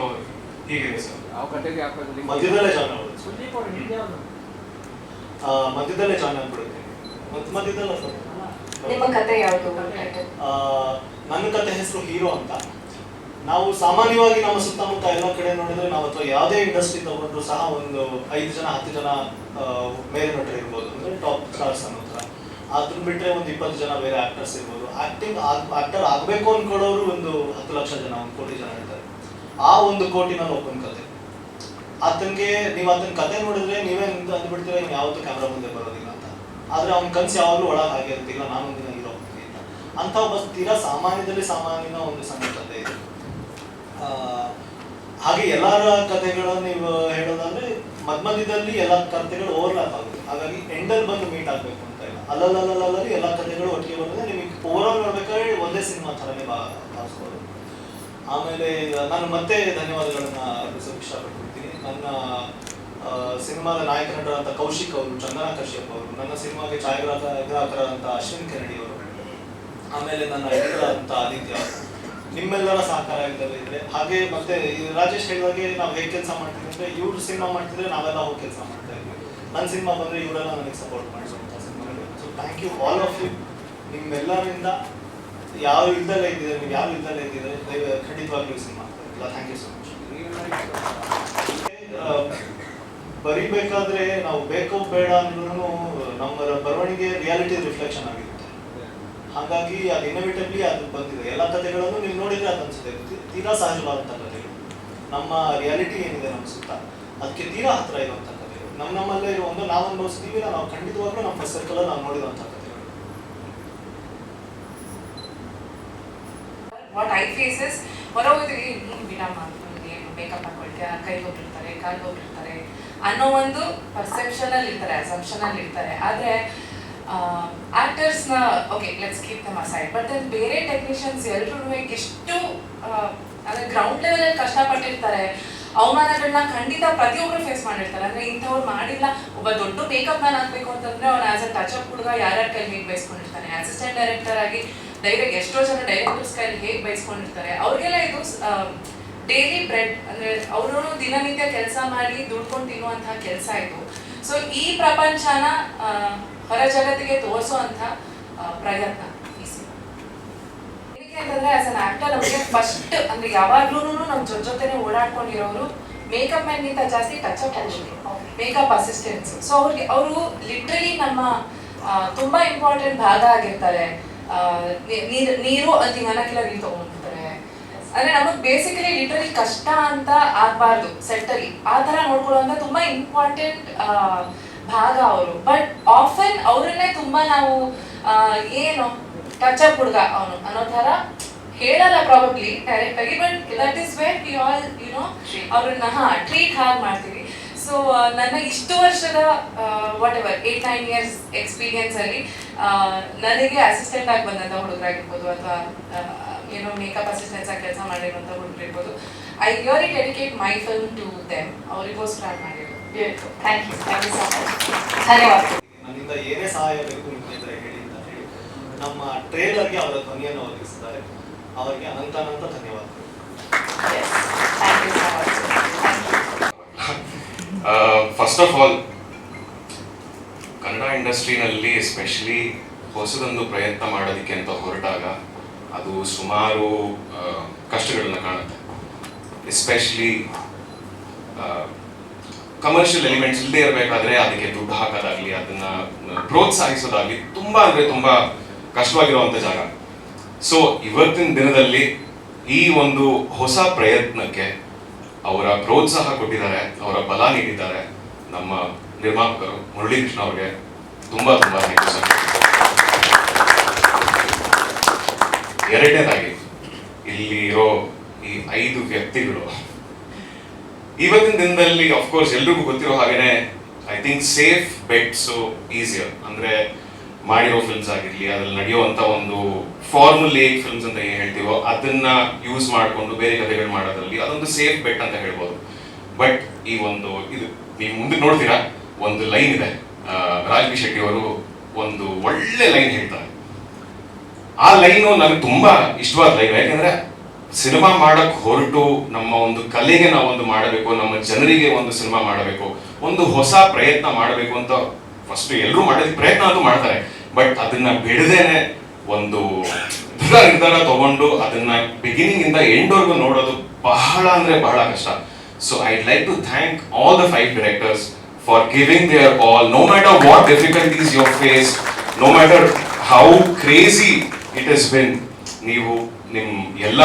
ಹೀಗಿದೆ ಸರ್. ಮಧ್ಯದಲ್ಲೇ ಜಾಯ್ನ್ ಆಗ್ಬಿಡುತ್ತೆ. ಮಧ್ಯದಲ್ಲ ಸರ್. ನಿಮ್ಮ ಕತೆ ಯಾವುದು? ನನ್ನ ಕತೆ ಹೆಸರು ಹೀರೋ ಅಂತ. ನಾವು ಸಾಮಾನ್ಯವಾಗಿ ನಮ್ಮ ಸುತ್ತಮುತ್ತ ಎಲ್ಲ ಕಡೆ ನೋಡಿದ್ರೆ ನಾವು ಅಥವಾ ಯಾವುದೇ ಇಂಡಸ್ಟ್ರಿ ತಗೊಂಡ್ರು ಸಹ ಒಂದು 5 ಜನ 10 ಜನ ಮೇರೆ ನಟರು ಇರ್ಬೋದು, ಅಂದ್ರೆ ಟಾಪ್ ಸ್ಟಾರ್ಸ್ ಅನ್ನೋ ಥರ. ಅದನ್ನ ಬಿಟ್ಟರೆ ಒಂದು 20 ಜನ ಬೇರೆ ಆಕ್ಟರ್ಸ್ ಇರ್ಬೋದು. ಆಕ್ಟರ್ ಆಗಬೇಕು ಅನ್ಕೊಳ್ಳೋರು ಒಂದು 10 ಲಕ್ಷ ಜನ, 1 ಕೋಟಿ ಜನ ಇರ್ತಾರೆ. ಆ 1 ಕೋಟಿನಲ್ಲಿ ಒಬ್ಬನ ಕತೆ ಆತನಿಗೆ ನೀವು ಅದನ್ನ ಕತೆ ನೋಡಿದ್ರೆ ನೀವೇ ಅಂದ್ಬಿಡ್ತೀರ ಇನ್ನು ಯಾವತ್ತೂ ಕ್ಯಾಮ್ರಾ ಮುಂದೆ ಬರೋದಿಲ್ಲ ಅಂತ. ಆದರೆ ಅವ್ನ ಕನಸು ಯಾವಾಗಲೂ ಒಳಗೆ ಹಾಗೆ ಇರ್ತಿಲ್ಲ, ನಾನೊಂದಿನ ಹೀರೋ ಹೋಗ್ತೀನಿ ಅಂತ. ಅಂಥ ಒಬ್ಬ ತೀರಾ ಸಾಮಾನ್ಯದಲ್ಲಿ ಸಾಮಾನ್ಯನ ಒಂದು ಸಣ್ಣ ಕತೆ ಇದೆ. ಹಾಗೆ ಎಲ್ಲರ ಕಥೆಗಳನ್ನು ನೀವು ಹೇಳೋದಾದ್ರೆ ಮಧ್ಯದಲ್ಲಿ ಎಲ್ಲ ಕಥೆಗಳು ಓವರ್ಲ್ಯಾಪ್ ಆಗುತ್ತೆ. ಹಾಗಾಗಿ ಎಂಡಲ್ಲಿ ಬಂದು ಮೀಟ್ ಆಗಬೇಕು ಅಂತ ಇಲ್ಲ, ಅಲ್ಲಲ್ಲಿ ಎಲ್ಲ ಕಥೆಗಳು ಒಟ್ಟಿಗೆ ಬಂದರೆ ನಿಮಗೆ ಓವರಾಲ್ ನೋಡ್ಬೇಕಾದ್ರೆ ಒಂದೇ ಸಿನಿಮಾ ಥರನೇ ಭಾವಿಸ್ಬೋದು. ಆಮೇಲೆ ನಾನು ಮತ್ತೆ ಧನ್ಯವಾದಗಳನ್ನ ಅರ್ಪಿಸೋಕೆ ಇಷ್ಟಪಡ್ತೀನಿ. ನನ್ನ ಸಿನಿಮಾದ ನಾಯಕ ನಟರಾದಂಥ ಕೌಶಿಕ್ ಅವರು, ಚಂದನ ಕಶ್ಯಪ್ ಅವರು, ನನ್ನ ಸಿನಿಮಾಗೆ ಛಾಯಾಗ್ರಾಹಕರಾದಂಥ ಅಶ್ವಿನ್ ಕೆನಡಿ ಅವರು, ಆಮೇಲೆ ನನ್ನ ಎಡಿಟರ್ ಆದಂಥ ಆದಿತ್ಯ ಅವರು, ನಿಮ್ಮೆಲ್ಲರ ಸಹಕಾರ ಇದ್ರೆ ಹಾಗೆ ಮತ್ತೆ ರಾಜೇಶ್ ಹೇಳಿದಾಗೆ ನಾವು ಹೇಗೆ ಕೆಲಸ ಮಾಡ್ತೀವಿ ಅಂದರೆ ಇವ್ರು ಸಿನಿಮಾ ಮಾಡ್ತಿದ್ರೆ ನಾವೆಲ್ಲ ಹೋಗಿ ಕೆಲಸ ಮಾಡ್ತಾ ಇದ್ವಿ. ನನ್ನ ಸಿನಿಮಾ ಬಂದರೆ ಇವರೆಲ್ಲ ನನಗೆ ಸಪೋರ್ಟ್ ಮಾಡಿಸುವಂಥ ಸಿನಿಮಾಗಳು. So thank you all of you. ನಿಮ್ಮೆಲ್ಲರಿಂದ ಯಾರು ಇಲ್ದಲ್ಲೇ ಇದ್ದಿದ್ದಾರೆ, ನೀವು ಯಾರು ಇಲ್ದಲ್ಲೇ ಇದ್ದಿದ್ದಾರೆ, ಖಂಡಿತವಾಗ್ಲೂ ಸಿನಿಮಾ ಇಲ್ಲ. Thank you so much. ಬರಿಬೇಕಾದ್ರೆ ನಾವು ಬೇಕು ಬೇಡ ಅಂದ್ರೂ ನಮ್ಮ ಬರವಣಿಗೆ ರಿಯಾಲಿಟಿ ರಿಫ್ಲೆಕ್ಷನ್ ಆಗಿರುತ್ತೆ. ಹಾಗಾಗಿ ಅದು ಇನ್ಎವಿಟಬ್ಲಿ ಅದು ಬಂದಿದೆ. ಎಲ್ಲ ಕಥೆಗಳನ್ನು ನೀವು ನೋಡಿದ್ರೆ ಅದು ಅನ್ಸುತ್ತೆ ತೀರಾ ಸಹಜವಾದಂಥ ಕಥೆಗಳು. ನಮ್ಮ ರಿಯಾಲಿಟಿ ಏನಿದೆ ನಮ್ಮ ಸುತ್ತ ಅದಕ್ಕೆ ತೀರಾ ಹತ್ರ ಇರುವಂಥ ಕಥೆಗಳು. ನಮ್ಮಲ್ಲೇ ಇರೋ ಒಂದು ನಾವು ಅನುಭವಿಸ್ತೀವಿ, ನಾವು ಖಂಡಿತವಾಗ್ಲೂ ನಮ್ಮ ಫಸ್ಟ್ ಸರ್ಕಲ್ ನಾವು ನೋಡಿರುವಂಥ ಕಥೆಗಳು. ವಾಟ್ ಐ ಫೇಸ್ ಇಸ್ ಹೊರಗೋದ್ರಿ ಬಿಡಮ್ಮ ಮೇಕಪ್ ಹಾಕೊಳ್ತೀಯ, ಕೈ ಹೋಗಿರ್ತಾರೆ, ಕಾಲು ಹೋಗಿರ್ತಾರೆ ಅನ್ನೋ ಒಂದು ಪರ್ಸೆಪ್ಷನ್ ಅಲ್ಲಿ ಇರ್ತಾರೆ, ಅಸಂಪ್ಷನ್ ಅಲ್ಲಿ ಇರ್ತಾರೆ. ಆದ್ರೆ ಆಕ್ಟರ್ಸ್ನ okay let's keep them aside, but then ಬೇರೆ ಟೆಕ್ನಿಷಿಯನ್ಸ್ ಎಲ್ಲರೂ ಎಷ್ಟು ಅಂದ್ರೆ ಗ್ರೌಂಡ್ ಲೆವೆಲ್ ಅಲ್ಲಿ ಕಷ್ಟಪಟ್ಟಿರ್ತಾರೆ. ಅವಮಾನಗಳನ್ನ ಖಂಡಿತ ಪ್ರತಿಯೊಬ್ಬರು ಫೇಸ್ ಮಾಡಿರ್ತಾರೆ. ಅಂದ್ರೆ ಇಂಥವ್ರು ಮಾಡಿಲ್ಲ, ಒಬ್ಬ ದೊಡ್ಡ ಮೇಕಪ್ ಮ್ಯಾನ್ ಆಗ್ಬೇಕು ಅಂತಂದ್ರೆ ಅವ್ನು ಆಸ್ ಅ ಟಚ್ ಅಪ್ ಹುಡುಗ ಯಾರ್ಯಾರ ಕೈಲಿ ಹೇಗೆ ಬಯಸ್ಕೊಂಡಿರ್ತಾನೆ, ಅಸಿಸ್ಟೆಂಟ್ ಡೈರೆಕ್ಟರ್ ಆಗಿ ಎಷ್ಟೋ ಜನ ಡೈರೆಕ್ಟರ್ಸ್ ಕೈಲಿ ಹೇಗೆ ಬಯಸ್ಕೊಂಡಿರ್ತಾರೆ. ಅವ್ರಿಗೆಲ್ಲ ಇದು ಡೈಲಿ ಬ್ರೆಡ್, ಅಂದ್ರೆ ಅವರು ದಿನನಿತ್ಯ ಕೆಲಸ ಮಾಡಿ ದುಡ್ಕೊಂಡು ತಿನ್ನುವಂತಹ ಕೆಲಸ ಇದು. ಸೊ ಈ ಪ್ರಪಂಚನ ಹೊರ ಜಗತ್ತಿಗೆ ತೋರಿಸುವಂತ ಪ್ರಯತ್ನ ಈ ಸಿನಿಮಾ. ಏನಕ್ಕೆ ಅಂತಂದ್ರೆ ಆಸ್ ಅನ್ ಆಕ್ಟರ್ ನಮಗೆ ಫಸ್ಟ್ ಅಂದ್ರೆ ಯಾವಾಗ್ಲೂ ನಮ್ಮ ಜೊತೆನೆ ಓಡಾಡ್ಕೊಂಡಿರೋರು ಮೇಕಪ್ ಮ್ಯಾನ್ಗಿಂತ ಜಾಸ್ತಿ touch up makeup assistants. So ಅವರು ಲಿಟ್ರಲಿ ನಮ್ಮ ತುಂಬಾ ಇಂಪಾರ್ಟೆಂಟ್ ಭಾಗ ಆಗಿರ್ತಾರೆ. ನೀರು ಅಂತ ಅನ್ನಕ್ಕಿಲ್ಲ ನೀರು ತಗೊಂಡ್ಬಿಡ್ತಾರೆ. ಅಂದ್ರೆ ನಮಗ್ ಬೇಸಿಕಲಿ ಲಿಟ್ರಲಿ ಕಷ್ಟ ಅಂತ ಆಗ್ಬಾರ್ದು ಸೆಟ್ಟಲ್ಲಿ, ಆ ತರ ನೋಡ್ಕೊಳ್ಳುವಂತ ತುಂಬಾ ಇಂಪಾರ್ಟೆಂಟ್ ಭಾಗ ಅವರು. ಬಟ್ ಆಫನ್ ಅವ್ರನ್ನೇ ತುಂಬಾ ನಾವು ಏನು ಟಚ್ ಅಪ್ ಹುಡುಗ ಅವನು ಅನ್ನೋ ತರ ಹೇಳಲ್ಲ ಪ್ರಾಬಬ್ಲಿ ಡೈರೆಕ್ಟ್ ಆಗಿ, but that is where we all you know ಅವ್ರನ್ನ ಟ್ರೀಟ್ ಹಾಗೆ ಮಾಡ್ತೀವಿ. ಸೊ ನನ್ನ ಇಷ್ಟು ವರ್ಷದ ವಾಟ್ ಎವರ್ 8-9 years ಎಕ್ಸ್ಪೀರಿಯನ್ಸ್ ಅಲ್ಲಿ ನನಗೆ ಅಸಿಸ್ಟೆಂಟ್ ಆಗಿ ಬಂದಂಥ ಹುಡುಗರಾಗಿರ್ಬೋದು ಅಥವಾ ಏನೋ ಮೇಕಪ್ ಅಸಿಸ್ಟೆಂಟ್ಸ್ ಆಗಿ ಕೆಲಸ ಮಾಡಿರುವಂಥ ಹುಡುಗರಿರ್ಬೋದು, I really dedicate my film to them. ಅವರಿಗೋಸ್ಕರ ಮಾಡಿರೋದು. Thank you so much. ಧನ್ಯವಾದ. ನನ್ನಿಂದ ಏನೇ ಸಹಾಯ ಬೇಕು ನಿಮಗೆ ಹೇಳಿ ಅಂತ ಹೇಳಿ ನಮ್ಮ ಟ್ರೇಲರ್ಗೆ ಅವರ ಧ್ವನಿಯನ್ನು ಒದಗಿಸಿದ್ದಾರೆ. ಅವರಿಗೆ ಅನಂತ ಧನ್ಯವಾದಗಳು. Thank you so much. First of all Kannada ಇಂಡಸ್ಟ್ರಿನಲ್ಲಿ ಎಸ್ಪೆಷಲಿ ಹೊಸದೊಂದು ಪ್ರಯತ್ನ ಮಾಡೋದಕ್ಕೆ ಅಂತ ಹೊರಟಾಗ ಅದು ಸುಮಾರು ಕಷ್ಟಗಳನ್ನ ಕಾಣುತ್ತೆ. ಎಸ್ಪೆಷಲಿ ಕಮರ್ಷಿಯಲ್ ಎಲಿಮೆಂಟ್ಸ್ ಇಲ್ಲದೆ ಇರಬೇಕಾದ್ರೆ ಅದಕ್ಕೆ ದುಡ್ಡು ಹಾಕೋದಾಗ್ಲಿ, ಅದನ್ನ ಪ್ರೋತ್ಸಾಹಿಸೋದಾಗ್ಲಿ ತುಂಬಾ ಅಂದ್ರೆ ತುಂಬಾ ಕಷ್ಟವಾಗಿರುವಂತ ಜಾಗ. ಸೊ ಇವತ್ತಿನ ದಿನದಲ್ಲಿ ಈ ಒಂದು ಹೊಸ ಪ್ರಯತ್ನಕ್ಕೆ ಅವರ ಪ್ರೋತ್ಸಾಹ ಕೊಟ್ಟಿದ್ದಾರೆ, ಅವರ ಬಲ ನೀಡಿದ್ದಾರೆ ನಮ್ಮ ನಿರ್ಮಾಪಕರು ಮುರಳೀಕೃಷ್ಣ ಅವ್ರಿಗೆ ತುಂಬಾ ಥ್ಯಾಂಕ್ ಯು ಸರ್. ಎರಡನೇದಾಗಿ ಇಲ್ಲಿ ಇರೋ ಈ 5 ವ್ಯಕ್ತಿಗಳು ಇವತ್ತಿನ ದಿನದಲ್ಲಿ ಅಫ್ಕೋರ್ಸ್ ಎಲ್ರಿಗೂ ಗೊತ್ತಿರೋ ಹಾಗೇನೆ I think safe bets easier. ಅಂದ್ರೆ ಮಾಡಿರೋ ಫಿಲ್ಮ್ಸ್ ಆಗಿರ್ಲಿ, ಅದ್ರಲ್ಲಿ ನಡೆಯುವಂತ ಒಂದು ಫಾರ್ಮುಲೇಕ್ ಫಿಲ್ಮ್ಸ್ ಅಂತ ಏನ್ ಹೇಳ್ತೀವೋ ಅದನ್ನ ಯೂಸ್ ಮಾಡಿಕೊಂಡು ಬೇರೆ ಕಥೆಗಳು ಮಾಡೋದ್ರಲ್ಲಿ ಅದೊಂದು ಸೇಫ್ ಬೆಟ್ ಅಂತ ಹೇಳ್ಬೋದು. ಬಟ್ ಈ ಒಂದು ಇದು ನೀವು ಮುಂದೆ ನೋಡ್ತೀರಾ, ಒಂದು ಲೈನ್ ಇದೆ, ರಾಜ್ ಶೆಟ್ಟಿ ಅವರು ಒಂದು ಒಳ್ಳೆ ಲೈನ್ ಹೇಳ್ತಾರೆ. ಆ ಲೈನು ನನಗೆ ತುಂಬಾ ಇಷ್ಟವಾದ ಲೈನ್. ಯಾಕಂದ್ರೆ ಸಿನಿಮಾ ಮಾಡಕ್ ಹೊರಟು ನಮ್ಮ ಒಂದು ಕಲೆಗೆ ನಾವೊಂದು ಮಾಡಬೇಕು, ನಮ್ಮ ಜನರಿಗೆ ಒಂದು ಸಿನಿಮಾ ಮಾಡಬೇಕು, ಒಂದು ಹೊಸ ಪ್ರಯತ್ನ ಮಾಡಬೇಕು ಅಂತ ಫಸ್ಟ್ ಎಲ್ಲರೂ ಮಾಡೋದಕ್ಕೆ ಪ್ರಯತ್ನ ಅಂತೂ ಮಾಡ್ತಾರೆ. ಬಟ್ ಅದನ್ನ ಬಿಡದೇನೆ ಒಂದು ದೃಢ ನಿರ್ಧಾರ ತಗೊಂಡು ಅದನ್ನ ಬಿಗಿನಿಂಗ್ ಇಂದ ಎಂಡ್ ವರ್ಗು ನೋಡೋದು ಬಹಳ ಅಂದ್ರೆ ಬಹಳ ಕಷ್ಟ. So I'd like to thank all the 5 directors for giving their all, no matter what difficulties you face. No matter how crazy it has been, ನೀವು ನಿಮ್ ಎಲ್ಲ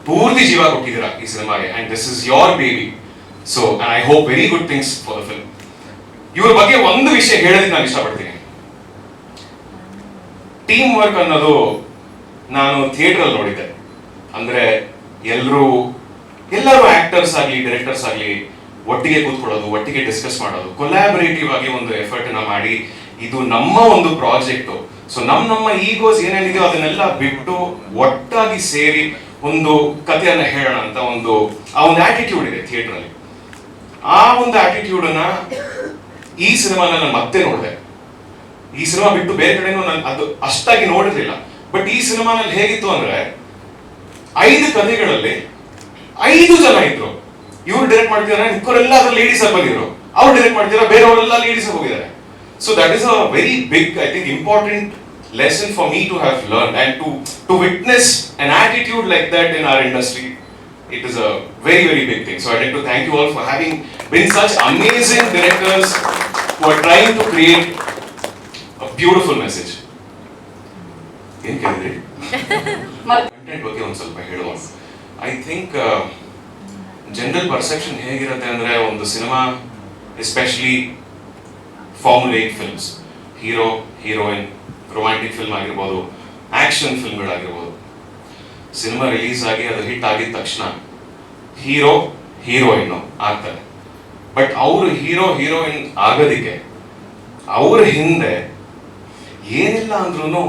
ಪೂರ್ತಿ ಜೀವ ಕೊಟ್ಟಿದ್ದೀರಾ ಈ ಸಿನಿಮಾಗೆ, and this is your baby. So I hope very good things for the film. ಇವ್ರ ಬಗ್ಗೆ ಒಂದು ವಿಷಯ ಹೇಳೋದಕ್ಕೆ ನಾನು ಇಷ್ಟಪಡ್ತೀನಿ. ಟೀಮ್ ವರ್ಕ್ ಅನ್ನೋದು ನಾನು ಥಿಯೇಟರ್ ಅಲ್ಲಿ ನೋಡಿದ್ದೆ. ಅಂದ್ರೆ ಎಲ್ಲರೂ ಆಕ್ಟರ್ಸ್ ಆಗಲಿ ಡೈರೆಕ್ಟರ್ಸ್ ಆಗಲಿ ಒಟ್ಟಿಗೆ ಕೂತ್ಕೊಳ್ಳೋದು, ಒಟ್ಟಿಗೆ ಡಿಸ್ಕಸ್ ಮಾಡೋದು, ಕೊಲ್ಯಾಬರೇಟಿವ್ ಆಗಿ ಒಂದು ಎಫರ್ಟ್ ಅನ್ನ ಮಾಡಿ ಇದು ನಮ್ಮ ಒಂದು ಪ್ರಾಜೆಕ್ಟ್, ಸೊ ನಮ್ಮ ಈಗೋಸ್ ಏನೇನಿದೆಯೋ ಅದನ್ನೆಲ್ಲ ಬಿಟ್ಟು ಒಟ್ಟಾಗಿ ಸೇರಿ ಒಂದು ಕಥೆಯನ್ನ ಹೇಳೋಣ ಅಂತ ಆ ಒಂದು ಆಟಿಟ್ಯೂಡ್ ಇದೆ ಥಿಯೇಟರ್ ಅಲ್ಲಿ. ಆ ಒಂದು ಆಟಿಟ್ಯೂಡ್ ಅನ್ನ ಈ ಸಿನಿಮಾನ ನಾನು ಮತ್ತೆ ನೋಡಿದೆ. ಈ ಸಿನಿಮಾ ಬಿಟ್ಟು ಬೇರೆ ಕಡೆನೂ ನಾನು ಅದು ಅಷ್ಟಾಗಿ ನೋಡಿರ್ಲಿಲ್ಲ. ಬಟ್ ಈ ಸಿನಿಮಾನಲ್ಲಿ ಹೇಗಿತ್ತು ಅಂದ್ರೆ 5 ಕಥೆಗಳಲ್ಲಿ 5 ಜನ ಇದ್ರು. ಇವ್ರು ಡೈರೆಕ್ಟ್ ಮಾಡ್ತಿದಾರೆ, ಇವ್ರೆಲ್ಲ ಅದ್ರ ಲೇಡೀಸ್ ಆಗಿ ಬಂದಿದ್ರು. ಅವ್ರು ಡೈರೆಕ್ಟ್ ಮಾಡ್ತಿದಾರೆ, ಬೇರೆಯವರೆಲ್ಲ ಲೇಡೀಸ್ ಆಗಿ ಹೋಗಿದ್ದಾರೆ. So that is a very big, I think, important lesson for me to have learned, and to witness an attitude like that in our industry, it is a very, very big thing. So I'd like to thank you all for having been such amazing directors who are trying to create a beautiful message. ಏನು ಕೇಳಿದ್ರಿ? Content ಬಗ್ಗೆ ಒಂದು ಸ್ವಲ್ಪ ಹೇಳುವ. I think general perception ಹೇಗಿರುತ್ತೆ ಅಂದ್ರೆ, ಒಂದು cinema especially formulate films, hero heroine, romantic film ಆಗಿರ್ಬೋದು, ಆಕ್ಷನ್ ಫಿಲ್ಮ್ಗಳಾಗಿರ್ಬೋದು, ಸಿನಿಮಾ ರಿಲೀಸ್ ಆಗಿ ಅದು ಹಿಟ್ ಆಗಿದ ತಕ್ಷಣ ಹೀರೋ ಹೀರೋಯಿನ್ ಆಗ್ತಾರೆ. ಬಟ್ ಅವರು ಹೀರೋ ಹೀರೋಯಿನ್ ಆಗೋದಿಕ್ಕೆ ಅವ್ರ ಹಿಂದೆ ಏನಿಲ್ಲ ಅಂದ್ರೂ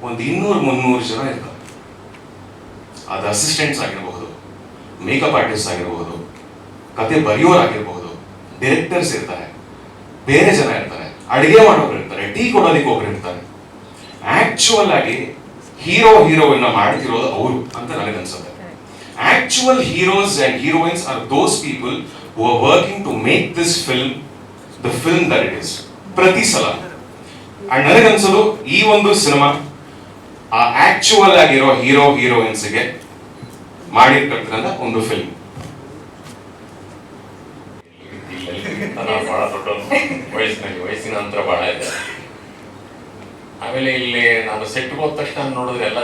ಒಂದು 200-300 ಜನ ಇರ್ತಾರೆ. ಅದು ಅಸಿಸ್ಟೆಂಟ್ಸ್ ಆಗಿರಬಹುದು, ಮೇಕಪ್ ಆರ್ಟಿಸ್ಟ್ ಆಗಿರಬಹುದು, ಕತೆ ಬರೆಯೋರಾಗಿರ್ಬಹುದು, ಡೈರೆಕ್ಟರ್ಸ್ ಇರ್ತಾರೆ, ಬೇರೆ ಜನ ಇರ್ತಾರೆ, ಅಡಿಗೆ ಮಾಡೋರು ಇರ್ತಾರೆ, ಟೀ ಕೊಡೋದಕ್ಕೆ ಒಬ್ರು ಇರ್ತಾರೆ. ಆಕ್ಚುಯಲ್ ಆಗಿ ಹೀರೋ ಹೀರೋಯಿನ್ ಮಾಡ್ತಿರೋದು ಅವರು ಅಂತ ನನಗನ್ಸುತ್ತೆ. Actual heroes and heroines are those people who are working to make this film the film that it is ಪ್ರತಿ ಸಲ. ಅಂಡ್ ನನಗನ್ಸೋದು ಈ ಒಂದು ಸಿನಿಮಾ ಆ ಆಕ್ಚುಯಲ್ ಆಗಿರೋ ಹೀರೋ ಹೀರೋಯಿನ್ಸ್ಗೆ ಮಾಡಿರ್ತಕ್ಕಂಥ ಒಂದು ಫಿಲ್ಮ್. ಬಹಳ ದೊಡ್ಡ ವಯಸ್ಸಿನ ಅಂತರ ಬಹಳ ಇದೆ. ಆಮೇಲೆ ಇಲ್ಲಿ ನಾನು ಸೆಟ್ಗೆ ಹೋದ ತಕ್ಷಣ ನೋಡಿದ್ರೆ ಎಲ್ಲ